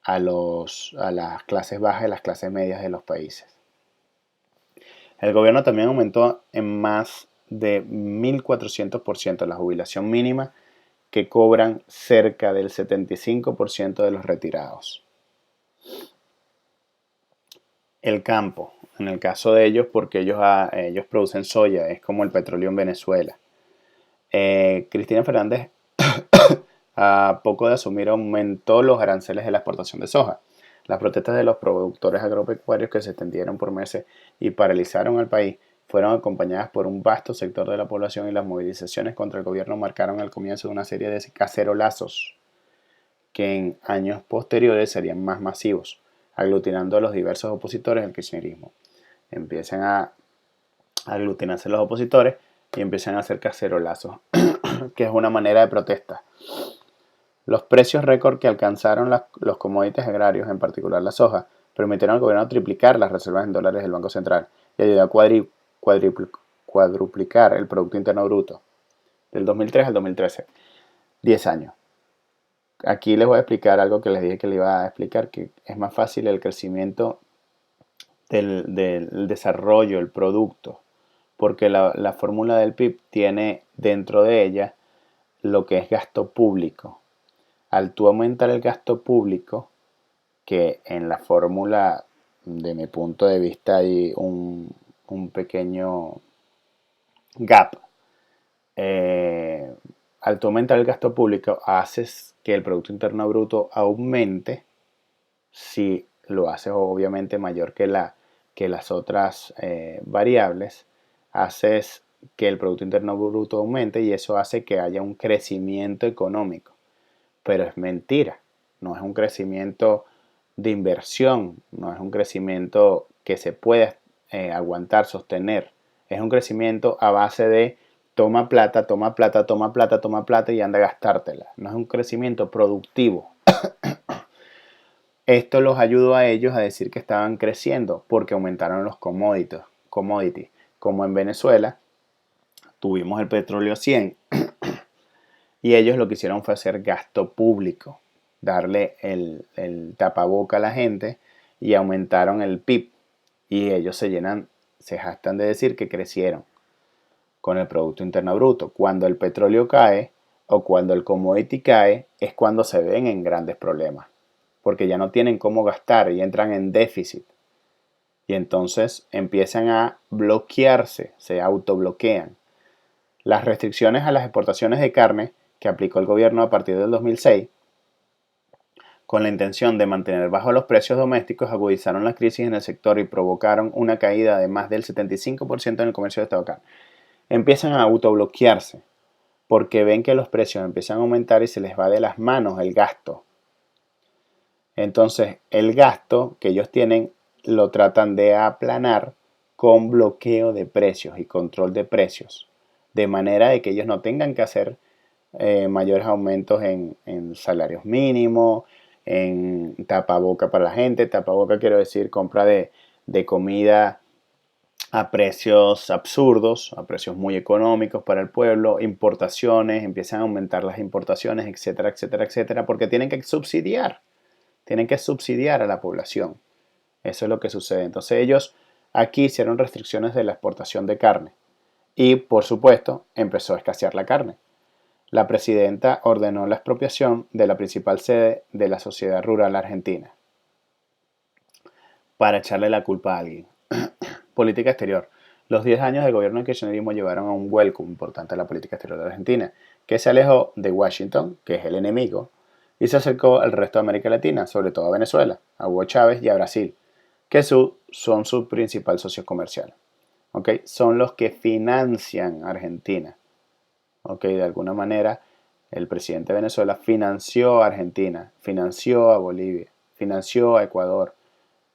a las clases bajas y las clases medias de los países. El gobierno también aumentó en más de 1.400% la jubilación mínima que cobran cerca del 75% de los retirados. El campo, en el caso de ellos, porque ellos producen soya, es como el petróleo en Venezuela. Cristina Fernández, a poco de asumir, aumentó los aranceles de la exportación de soja. Las protestas de los productores agropecuarios, que se extendieron por meses y paralizaron al país, fueron acompañadas por un vasto sector de la población, y las movilizaciones contra el gobierno marcaron el comienzo de una serie de cacerolazos que en años posteriores serían más masivos, aglutinando a los diversos opositores al kirchnerismo. Empiezan a aglutinarse los opositores y empiezan a hacer cacerolazos, que es una manera de protesta. Los precios récord que alcanzaron los commodities agrarios, en particular la soja, permitieron al gobierno triplicar las reservas en dólares del Banco Central y ayudó a cuadruplicar el Producto Interno Bruto del 2003 al 2013. 10 años. Aquí les voy a explicar algo que les dije que les iba a explicar, que es más fácil el crecimiento del desarrollo, el producto, porque la fórmula del PIB tiene dentro de ella lo que es gasto público. Al tú aumentar el gasto público, que en la fórmula, de mi punto de vista, hay un pequeño gap. Al tú aumentar el gasto público, haces que el Producto Interno Bruto aumente. Si lo haces obviamente mayor que las otras variables, haces que el Producto Interno Bruto aumente, y eso hace que haya un crecimiento económico. Pero es mentira, no es un crecimiento de inversión, no es un crecimiento que se pueda aguantar, sostener. Es un crecimiento a base de toma plata, toma plata, toma plata, toma plata y anda a gastártela. No es un crecimiento productivo. Esto los ayudó a ellos a decir que estaban creciendo porque aumentaron los commodities. Como en Venezuela tuvimos el petróleo 100 y ellos lo que hicieron fue hacer gasto público, darle el tapaboca a la gente, y aumentaron el PIB. Y ellos se jactan de decir que crecieron con el Producto Interno Bruto. Cuando el petróleo cae o cuando el commodity cae es cuando se ven en grandes problemas, porque ya no tienen cómo gastar y entran en déficit. Y entonces empiezan a bloquearse, se autobloquean. Las restricciones a las exportaciones de carne que aplicó el gobierno a partir del 2006, con la intención de mantener bajos los precios domésticos, agudizaron la crisis en el sector y provocaron una caída de más del 75% en el comercio de esta carne. Empiezan a autobloquearse porque ven que los precios empiezan a aumentar y se les va de las manos el gasto. Entonces, el gasto que ellos tienen lo tratan de aplanar con bloqueo de precios y control de precios, de manera de que ellos no tengan que hacer mayores aumentos en salarios mínimos, en tapaboca para la gente. Tapaboca quiero decir compra de comida a precios absurdos, a precios muy económicos para el pueblo, importaciones, empiezan a aumentar las importaciones, etcétera, etcétera, etcétera, porque tienen que subsidiar a la población. Eso es lo que sucede. Entonces ellos aquí hicieron restricciones de la exportación de carne y, por supuesto, empezó a escasear la carne. La presidenta ordenó la expropiación de la principal sede de la Sociedad Rural Argentina para echarle la culpa a alguien. Política exterior. Los 10 años de gobierno del kirchnerismo llevaron a un vuelco importante a la política exterior de Argentina, que se alejó de Washington, que es el enemigo, y se acercó al resto de América Latina, sobre todo a Venezuela, a Hugo Chávez y a Brasil, que son su principal socio comercial. ¿Okay? Son los que financian a Argentina. ¿Okay? De alguna manera, el presidente de Venezuela financió a Argentina, financió a Bolivia, financió a Ecuador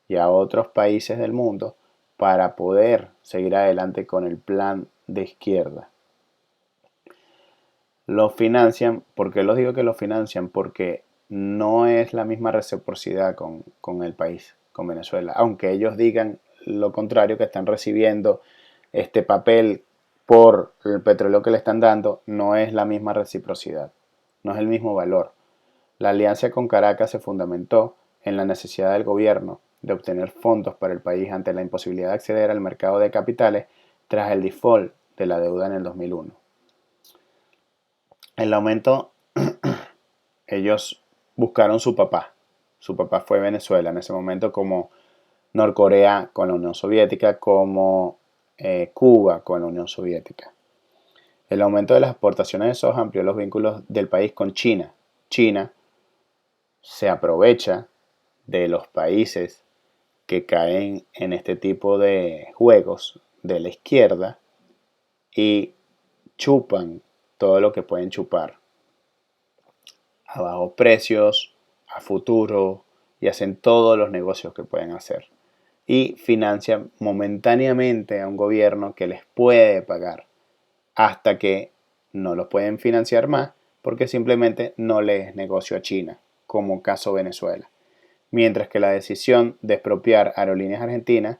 y a otros países del mundo para poder seguir adelante con el plan de izquierda. Lo financian. ¿Por qué los digo que lo financian? Porque no es la misma reciprocidad con el país, con Venezuela. Aunque ellos digan lo contrario, que están recibiendo este papel por el petróleo que le están dando, no es la misma reciprocidad, no es el mismo valor. La alianza con Caracas se fundamentó en la necesidad del gobierno de obtener fondos para el país ante la imposibilidad de acceder al mercado de capitales tras el default de la deuda en el 2001. El aumento, ellos buscaron su papá. Su papá fue Venezuela en ese momento, como Norcorea con la Unión Soviética, como Cuba con la Unión Soviética. El aumento de las exportaciones de soja amplió los vínculos del país con China. China se aprovecha de los países que caen en este tipo de juegos de la izquierda y chupan todo lo que pueden chupar a bajos precios, a futuro, y hacen todos los negocios que pueden hacer. Y financian momentáneamente a un gobierno que les puede pagar hasta que no los pueden financiar más porque simplemente no les es negocio a China, como caso Venezuela. Mientras que la decisión de expropiar Aerolíneas Argentinas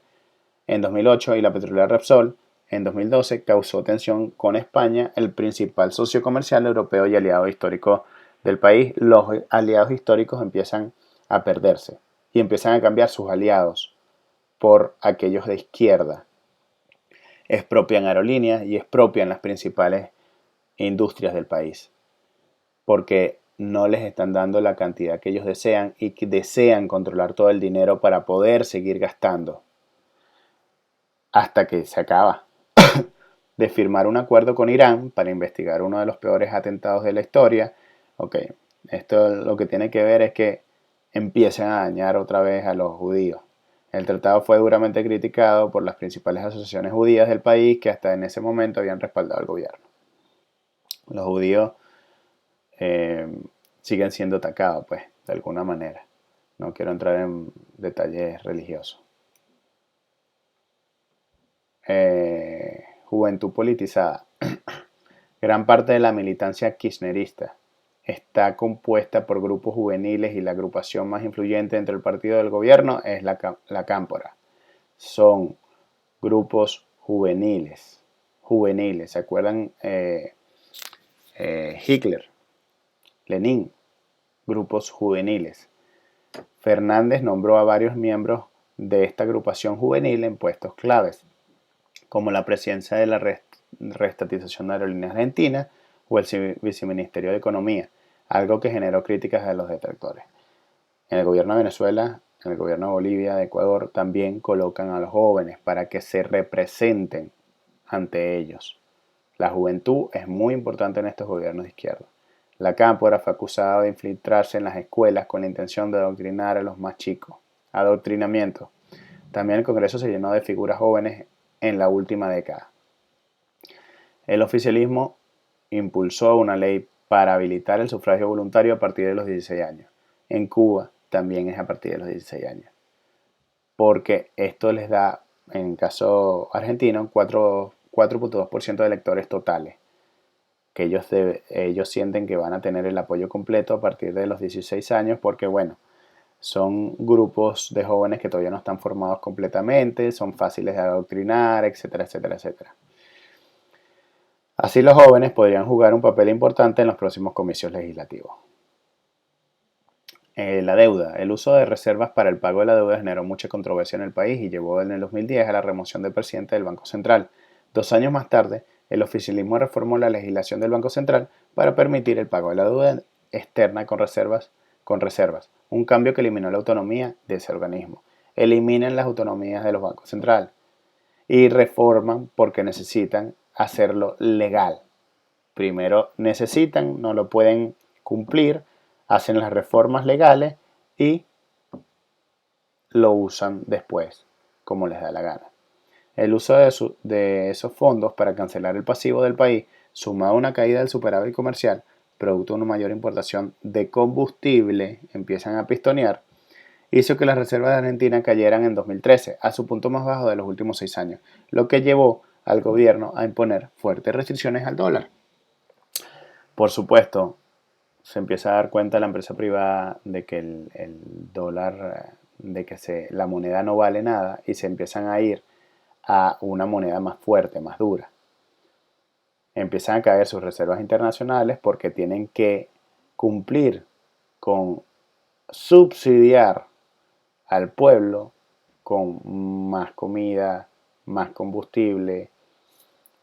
en 2008 y la petrolera Repsol en 2012 causó tensión con España, el principal socio comercial europeo y aliado histórico del país. Los aliados históricos empiezan a perderse y empiezan a cambiar sus aliados por aquellos de izquierda. Expropian aerolíneas y expropian las principales industrias del país porque no les están dando la cantidad que ellos desean y que desean controlar todo el dinero para poder seguir gastando hasta que se acaba de firmar un acuerdo con Irán para investigar uno de los peores atentados de la historia. Ok, esto lo que tiene que ver es que empiezan a dañar otra vez a los judíos. El tratado fue duramente criticado por las principales asociaciones judías del país que hasta en ese momento habían respaldado al gobierno. Los judíos siguen siendo atacados, pues, de alguna manera. No quiero entrar en detalles religiosos. Juventud politizada. Gran parte de la militancia kirchnerista está compuesta por grupos juveniles y la agrupación más influyente dentro del partido del gobierno es la Cámpora. Son grupos juveniles. ¿Se acuerdan? Hitler, Lenin, grupos juveniles. Fernández nombró a varios miembros de esta agrupación juvenil en puestos claves, como la presidencia de la reestatización de Aerolíneas Argentinas o el viceministerio de Economía, algo que generó críticas de los detractores. En el gobierno de Venezuela, en el gobierno de Bolivia, de Ecuador, también colocan a los jóvenes para que se representen ante ellos. La juventud es muy importante en estos gobiernos de izquierda. La Cámpora fue acusada de infiltrarse en las escuelas con la intención de adoctrinar a los más chicos. Adoctrinamiento. También el Congreso se llenó de figuras jóvenes en la última década. El oficialismo impulsó una ley para habilitar el sufragio voluntario a partir de los 16 años. En Cuba también es a partir de los 16 años. Porque esto les da, en caso argentino, 4.2% de electores totales. Que ellos sienten que van a tener el apoyo completo a partir de los 16 años porque, bueno, son grupos de jóvenes que todavía no están formados completamente, son fáciles de adoctrinar, etcétera, etcétera, etcétera. Así los jóvenes podrían jugar un papel importante en los próximos comicios legislativos. La deuda. El uso de reservas para el pago de la deuda generó mucha controversia en el país y llevó en el 2010 a la remoción del presidente del Banco Central. 2 años más tarde, el oficialismo reformó la legislación del Banco Central para permitir el pago de la deuda externa con reservas, un cambio que eliminó la autonomía de ese organismo. Eliminan las autonomías de los bancos centrales y reforman porque necesitan hacerlo legal. Primero necesitan, no lo pueden cumplir, hacen las reformas legales y lo usan después, como les da la gana. El uso de esos fondos para cancelar el pasivo del país, sumado a una caída del superávit comercial, producto de una mayor importación de combustible, empiezan a pistonear, hizo que las reservas de Argentina cayeran en 2013 a su punto más bajo de los últimos 6 años, lo que llevó al gobierno a imponer fuertes restricciones al dólar. Por supuesto, se empieza a dar cuenta la empresa privada de que el dólar, de que la moneda no vale nada y se empiezan a ir a una moneda más fuerte, más dura. Empiezan a caer sus reservas internacionales porque tienen que cumplir con subsidiar al pueblo con más comida, más combustible,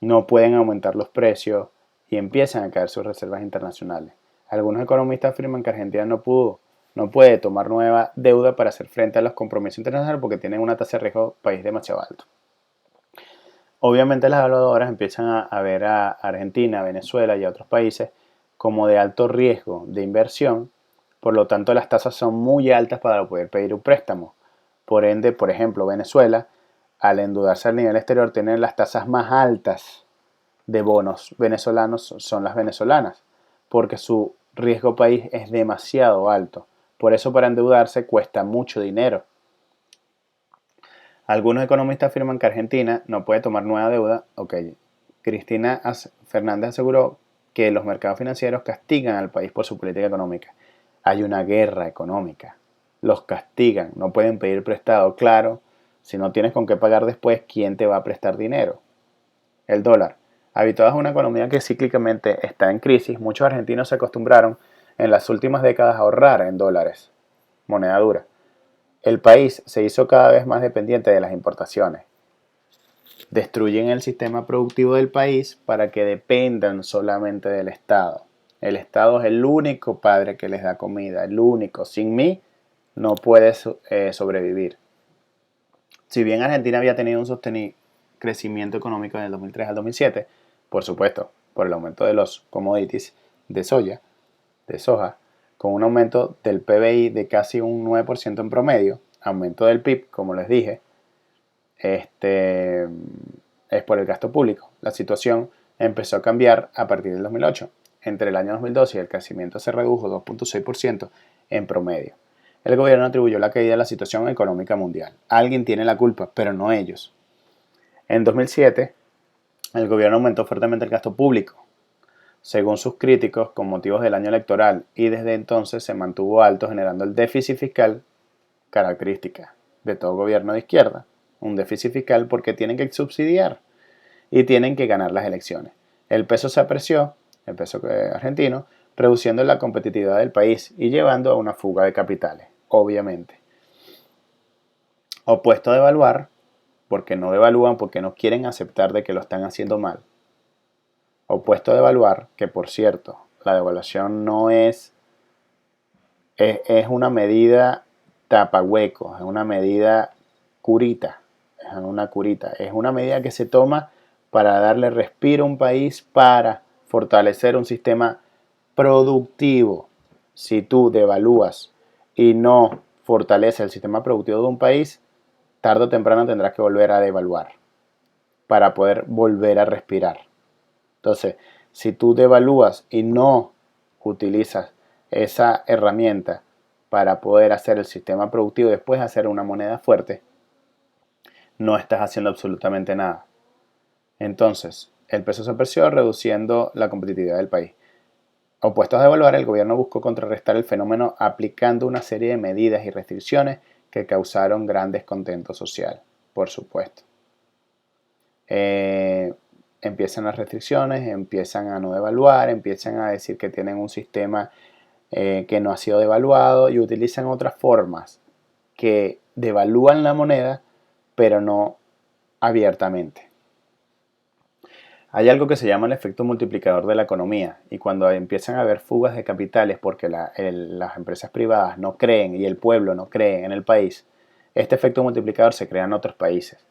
no pueden aumentar los precios y empiezan a caer sus reservas internacionales. Algunos economistas afirman que Argentina no puede tomar nueva deuda para hacer frente a los compromisos internacionales porque tienen una tasa de riesgo país demasiado alto. Obviamente las evaluadoras empiezan a ver a Argentina, Venezuela y a otros países como de alto riesgo de inversión, por lo tanto las tasas son muy altas para poder pedir un préstamo. Por ende, por ejemplo, Venezuela, al endeudarse al nivel exterior, tiene las tasas más altas de bonos venezolanos son las venezolanas, porque su riesgo país es demasiado alto. Por eso para endeudarse cuesta mucho dinero. Algunos economistas afirman que Argentina no puede tomar nueva deuda. Ok, Cristina Fernández aseguró que los mercados financieros castigan al país por su política económica. Hay una guerra económica. Los castigan, no pueden pedir prestado. Claro, si no tienes con qué pagar después, ¿quién te va a prestar dinero? El dólar. Habituados a una economía que cíclicamente está en crisis, muchos argentinos se acostumbraron en las últimas décadas a ahorrar en dólares, moneda dura. El país se hizo cada vez más dependiente de las importaciones. Destruyen el sistema productivo del país para que dependan solamente del Estado. El Estado es el único padre que les da comida, el único. Sin mí no puedes sobrevivir. Si bien Argentina había tenido un sostenido crecimiento económico en el 2003 al 2007, por supuesto, por el aumento de los commodities de soja, con un aumento del PBI de casi un 9% en promedio, aumento del PIB, como les dije, es por el gasto público. La situación empezó a cambiar a partir del 2008. Entre el año 2012 y el crecimiento se redujo 2.6% en promedio. El gobierno atribuyó la caída a la situación económica mundial. Alguien tiene la culpa, pero no ellos. En 2007, el gobierno aumentó fuertemente el gasto público, según sus críticos, con motivos del año electoral, y desde entonces se mantuvo alto, generando el déficit fiscal, característica de todo gobierno de izquierda. Un déficit fiscal porque tienen que subsidiar y tienen que ganar las elecciones. El peso se apreció, el peso argentino, reduciendo la competitividad del país y llevando a una fuga de capitales, obviamente. Opuesto a devaluar, porque no devalúan, porque no quieren aceptar de que lo están haciendo mal. Opuesto a devaluar, que por cierto, la devaluación no es una medida tapahuecos, es una medida curita, es una medida que se toma para darle respiro a un país, para fortalecer un sistema productivo. Si tú devalúas y no fortaleces el sistema productivo de un país, tarde o temprano tendrás que volver a devaluar para poder volver a respirar. Entonces, si tú devalúas y no utilizas esa herramienta para poder hacer el sistema productivo y después hacer una moneda fuerte, no estás haciendo absolutamente nada. Entonces, el peso se apreció reduciendo la competitividad del país. Opuestos a devaluar, el gobierno buscó contrarrestar el fenómeno aplicando una serie de medidas y restricciones que causaron gran descontento social, por supuesto. Empiezan las restricciones, empiezan a no devaluar, empiezan a decir que tienen un sistema que no ha sido devaluado y utilizan otras formas que devalúan la moneda, pero no abiertamente. Hay algo que se llama el efecto multiplicador de la economía, y cuando empiezan a haber fugas de capitales porque las empresas privadas no creen y el pueblo no cree en el país, este efecto multiplicador se crea en otros países.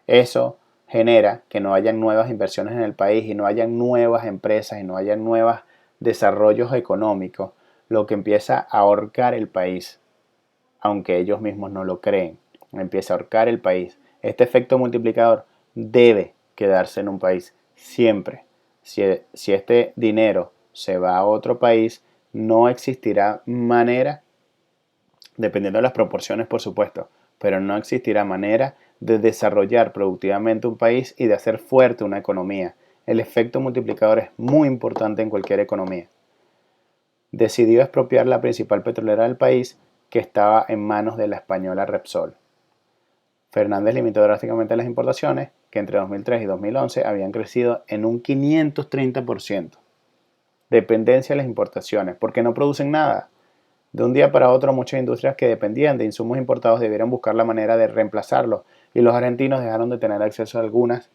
Eso genera que no hayan nuevas inversiones en el país y no hayan nuevas empresas y no hayan nuevos desarrollos económicos, lo que empieza a ahorcar el país, aunque ellos mismos no lo creen, empieza a ahorcar el país. Este efecto multiplicador debe quedarse en un país siempre. Si este dinero se va a otro país, no existirá manera, dependiendo de las proporciones por supuesto, pero no existirá manera de desarrollar productivamente un país y de hacer fuerte una economía. El efecto multiplicador es muy importante en cualquier economía. Decidió expropiar la principal petrolera del país, que estaba en manos de la española Repsol. Fernández limitó drásticamente las importaciones, que entre 2003 y 2011 habían crecido en un 530%. Dependencia de las importaciones, porque no producen nada. De un día para otro, muchas industrias que dependían de insumos importados debieron buscar la manera de reemplazarlos y los argentinos dejaron de tener acceso a algunos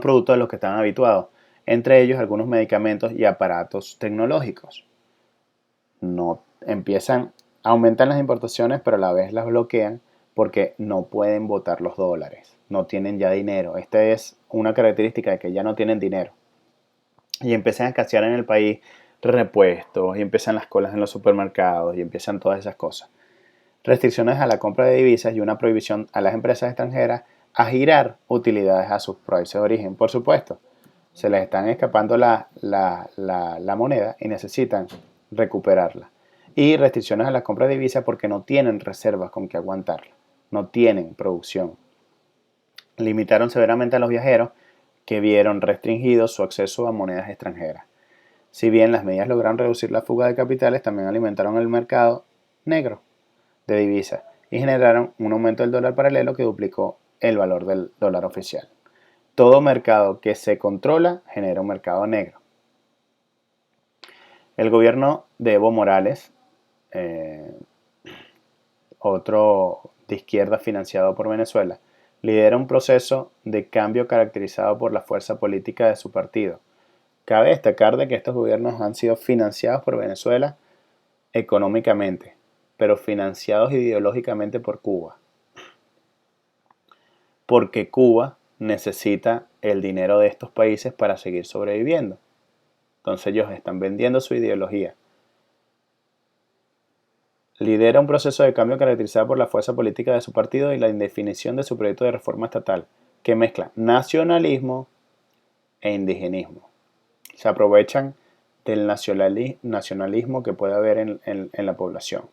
productos a los que estaban habituados, entre ellos algunos medicamentos y aparatos tecnológicos. No aumentan las importaciones, pero a la vez las bloquean porque no pueden botar los dólares, no tienen ya dinero. Esta es una característica de que ya no tienen dinero. Y empiezan a escasear en el país repuestos, y empiezan las colas en los supermercados, y empiezan todas esas cosas. Restricciones a la compra de divisas y una prohibición a las empresas extranjeras a girar utilidades a sus países de origen. Por supuesto, se les están escapando la moneda y necesitan recuperarla. Y restricciones a la compra de divisas porque no tienen reservas con que aguantarla, no tienen producción. Limitaron severamente a los viajeros que vieron restringido su acceso a monedas extranjeras. Si bien las medidas lograron reducir la fuga de capitales, también alimentaron el mercado negro de divisas y generaron un aumento del dólar paralelo que duplicó el valor del dólar oficial. Todo mercado que se controla genera un mercado negro. El gobierno de Evo Morales, otro de izquierda financiado por Venezuela, lidera un proceso de cambio caracterizado por la fuerza política de su partido. Cabe destacar de que estos gobiernos han sido financiados por Venezuela económicamente, pero financiados ideológicamente por Cuba. Porque Cuba necesita el dinero de estos países para seguir sobreviviendo. Entonces ellos están vendiendo su ideología. Lidera un proceso de cambio caracterizado por la fuerza política de su partido y la indefinición de su proyecto de reforma estatal, que mezcla nacionalismo e indigenismo. Se aprovechan del nacionalismo que puede haber en la población.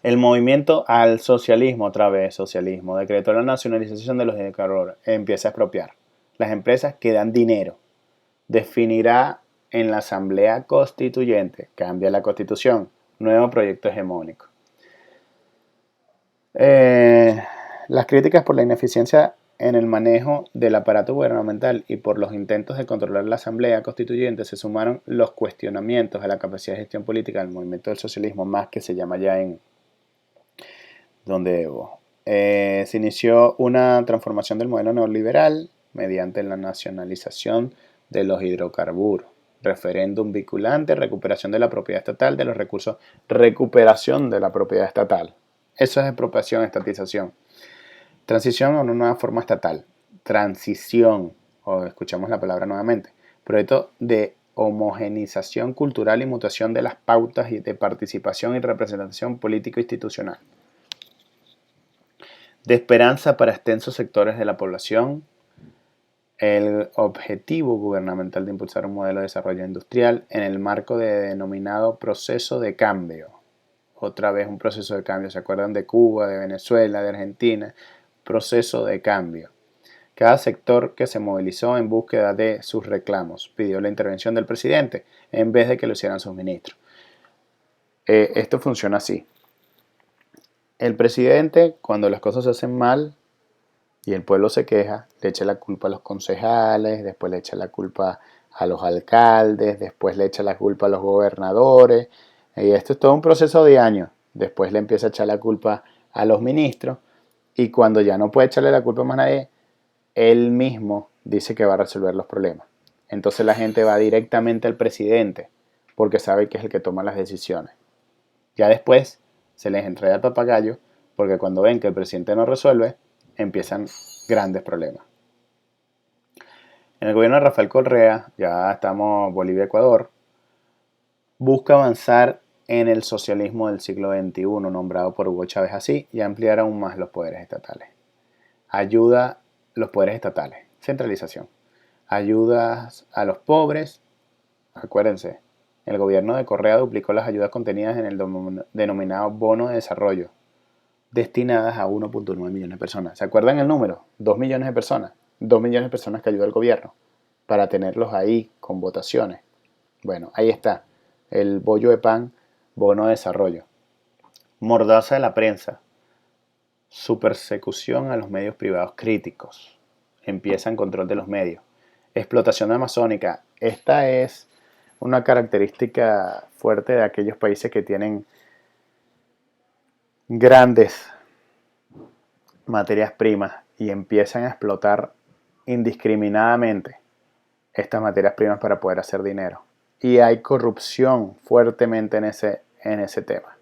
El movimiento al socialismo, otra vez socialismo, decretó la nacionalización de los hidrocarburos, empieza a expropiar. Las empresas que dan dinero. Definirá en la Asamblea Constituyente, cambia la Constitución, nuevo proyecto hegemónico. Las críticas por la ineficiencia en el manejo del aparato gubernamental y por los intentos de controlar la Asamblea Constituyente se sumaron los cuestionamientos a la capacidad de gestión política del movimiento del socialismo, más que se llama ya en donde Evo. Se inició una transformación del modelo neoliberal mediante la nacionalización de los hidrocarburos, referéndum vinculante, recuperación de la propiedad estatal de los recursos, recuperación de la propiedad estatal. Eso es expropiación, estatización. Transición a una nueva forma estatal. Transición, o escuchamos la palabra nuevamente. Proyecto de homogenización cultural y mutación de las pautas de participación y representación político-institucional. De esperanza para extensos sectores de la población. El objetivo gubernamental de impulsar un modelo de desarrollo industrial en el marco de denominado proceso de cambio. Otra vez un proceso de cambio. ¿Se acuerdan de Cuba, de Venezuela, de Argentina? Proceso de cambio. Cada sector que se movilizó en búsqueda de sus reclamos pidió la intervención del presidente en vez de que lo hicieran sus ministros. Esto funciona así. El presidente, cuando las cosas se hacen mal y el pueblo se queja, le echa la culpa a los concejales, después le echa la culpa a los alcaldes, después le echa la culpa a los gobernadores. Y esto es todo un proceso de años. Después le empieza a echar la culpa a los ministros. Y cuando ya no puede echarle la culpa a más nadie, él mismo dice que va a resolver los problemas. Entonces la gente va directamente al presidente porque sabe que es el que toma las decisiones. Ya después se les enreda el papagayo porque cuando ven que el presidente no resuelve, empiezan grandes problemas. En el gobierno de Rafael Correa, ya estamos Bolivia-Ecuador, busca avanzar en el socialismo del siglo XXI, nombrado por Hugo Chávez así, y ampliar aún más los poderes estatales. Ayuda los poderes estatales, centralización. Ayudas a los pobres, acuérdense, el gobierno de Correa duplicó las ayudas contenidas en el denominado bono de desarrollo, destinadas a 1.9 millones de personas. ¿Se acuerdan el número? 2 millones de personas. 2 millones de personas que ayudó el gobierno para tenerlos ahí con votaciones. Bueno, ahí está. El bollo de pan, bono de desarrollo. Mordaza de la prensa. Su persecución a los medios privados críticos. Empieza en control de los medios. Explotación amazónica. Esta es una característica fuerte de aquellos países que tienen grandes materias primas y empiezan a explotar indiscriminadamente estas materias primas para poder hacer dinero. Y hay corrupción fuertemente en ese tema.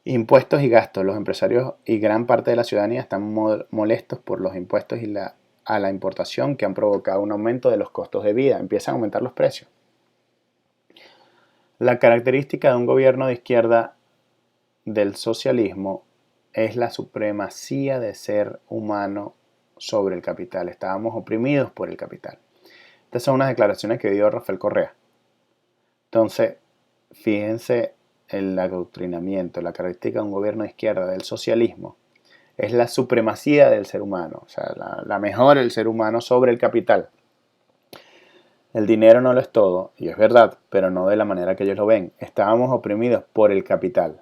Impuestos y gastos. Los empresarios y gran parte de la ciudadanía están molestos por los impuestos a la importación que han provocado un aumento de los costos de vida. Empiezan a aumentar los precios. La característica de un gobierno de izquierda del socialismo es la supremacía de ser humano sobre el capital. Estábamos oprimidos por el capital. Estas son unas declaraciones que dio Rafael Correa. Entonces, fíjense el adoctrinamiento, la característica de un gobierno de izquierda del socialismo es la supremacía del ser humano, o sea, la mejora del ser humano sobre el capital. El dinero no lo es todo, y es verdad, pero no de la manera que ellos lo ven. Estábamos oprimidos por el capital.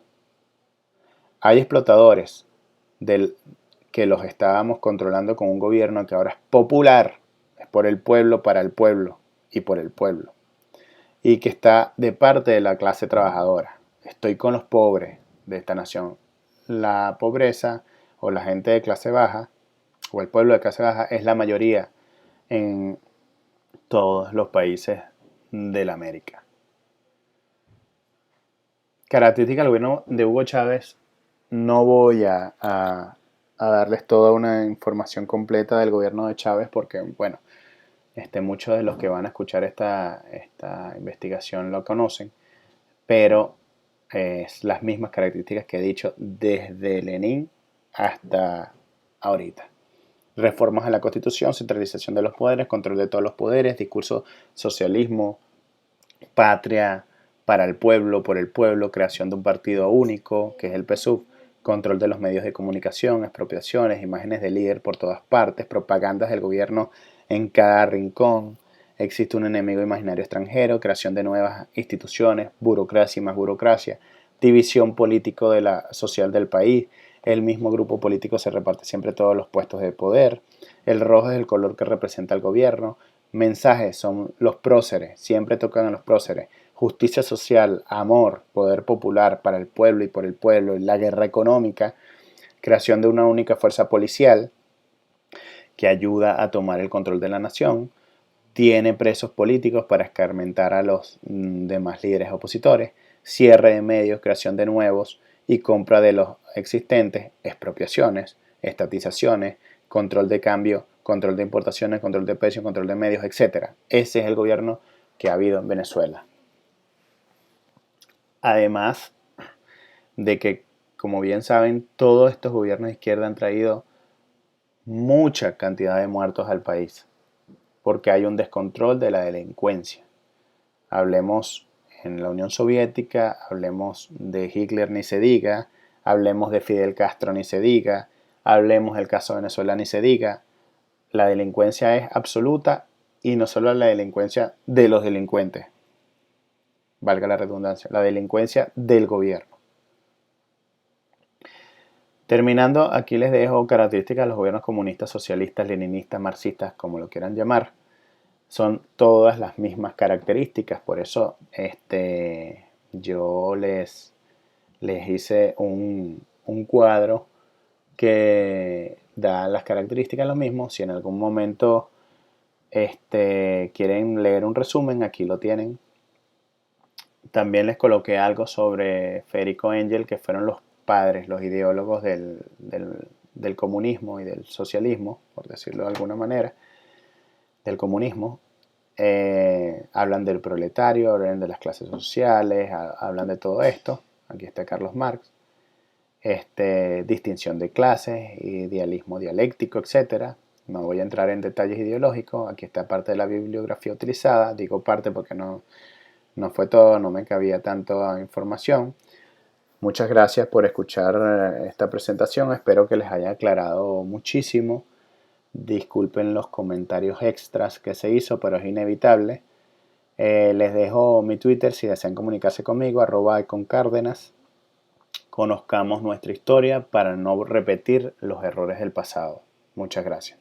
Hay explotadores que los estábamos controlando con un gobierno que ahora es popular, es por el pueblo, para el pueblo y por el pueblo, y que está de parte de la clase trabajadora. Estoy con los pobres de esta nación. La pobreza o la gente de clase baja o el pueblo de clase baja es la mayoría en todos los países de la América. Característica del gobierno de Hugo Chávez. No voy a darles toda una información completa del gobierno de Chávez porque, bueno, muchos de los que van a escuchar esta investigación lo conocen, pero es las mismas características que he dicho desde Lenin hasta ahorita. Reformas a la Constitución, centralización de los poderes, control de todos los poderes, discurso socialismo, patria para el pueblo, por el pueblo, creación de un partido único, que es el PSUV, control de los medios de comunicación, expropiaciones, imágenes de líder por todas partes, propagandas del gobierno en cada rincón, existe un enemigo imaginario extranjero, creación de nuevas instituciones, burocracia y más burocracia, división político de la social del país, el mismo grupo político se reparte siempre todos los puestos de poder, el rojo es el color que representa al gobierno, mensajes son los próceres, siempre tocan a los próceres, justicia social, amor, poder popular para el pueblo y por el pueblo, la guerra económica, creación de una única fuerza policial que ayuda a tomar el control de la nación, tiene presos políticos para escarmentar a los demás líderes opositores, cierre de medios, creación de nuevos y compra de los existentes, expropiaciones, estatizaciones, control de cambio, control de importaciones, control de precios, control de medios, etc. Ese es el gobierno que ha habido en Venezuela. Además de que, como bien saben, todos estos gobiernos de izquierda han traído mucha cantidad de muertos al país, porque hay un descontrol de la delincuencia. Hablemos en la Unión Soviética, hablemos de Hitler ni se diga, hablemos de Fidel Castro ni se diga, hablemos del caso de Venezuela ni se diga. La delincuencia es absoluta y no solo la delincuencia de los delincuentes, valga la redundancia, la delincuencia del gobierno. Terminando, aquí les dejo características de los gobiernos comunistas, socialistas, leninistas, marxistas, como lo quieran llamar. Son todas las mismas características, por eso yo les hice un cuadro que da las características de los mismos. Si en algún momento quieren leer un resumen, aquí lo tienen. También les coloqué algo sobre Federico Engel, que fueron los padres, los ideólogos del comunismo y del socialismo, por decirlo de alguna manera, del comunismo. Hablan del proletario, hablan de las clases sociales, hablan de todo esto. Aquí está Carlos Marx. Distinción de clases, idealismo dialéctico, etc. No voy a entrar en detalles ideológicos. Aquí está parte de la bibliografía utilizada. Digo parte porque no fue todo, no me cabía tanta información. Muchas gracias por escuchar esta presentación. Espero que les haya aclarado muchísimo. Disculpen los comentarios extras que se hizo, pero es inevitable. Les dejo mi Twitter si desean comunicarse conmigo, @iconcárdenas. Conozcamos nuestra historia para no repetir los errores del pasado. Muchas gracias.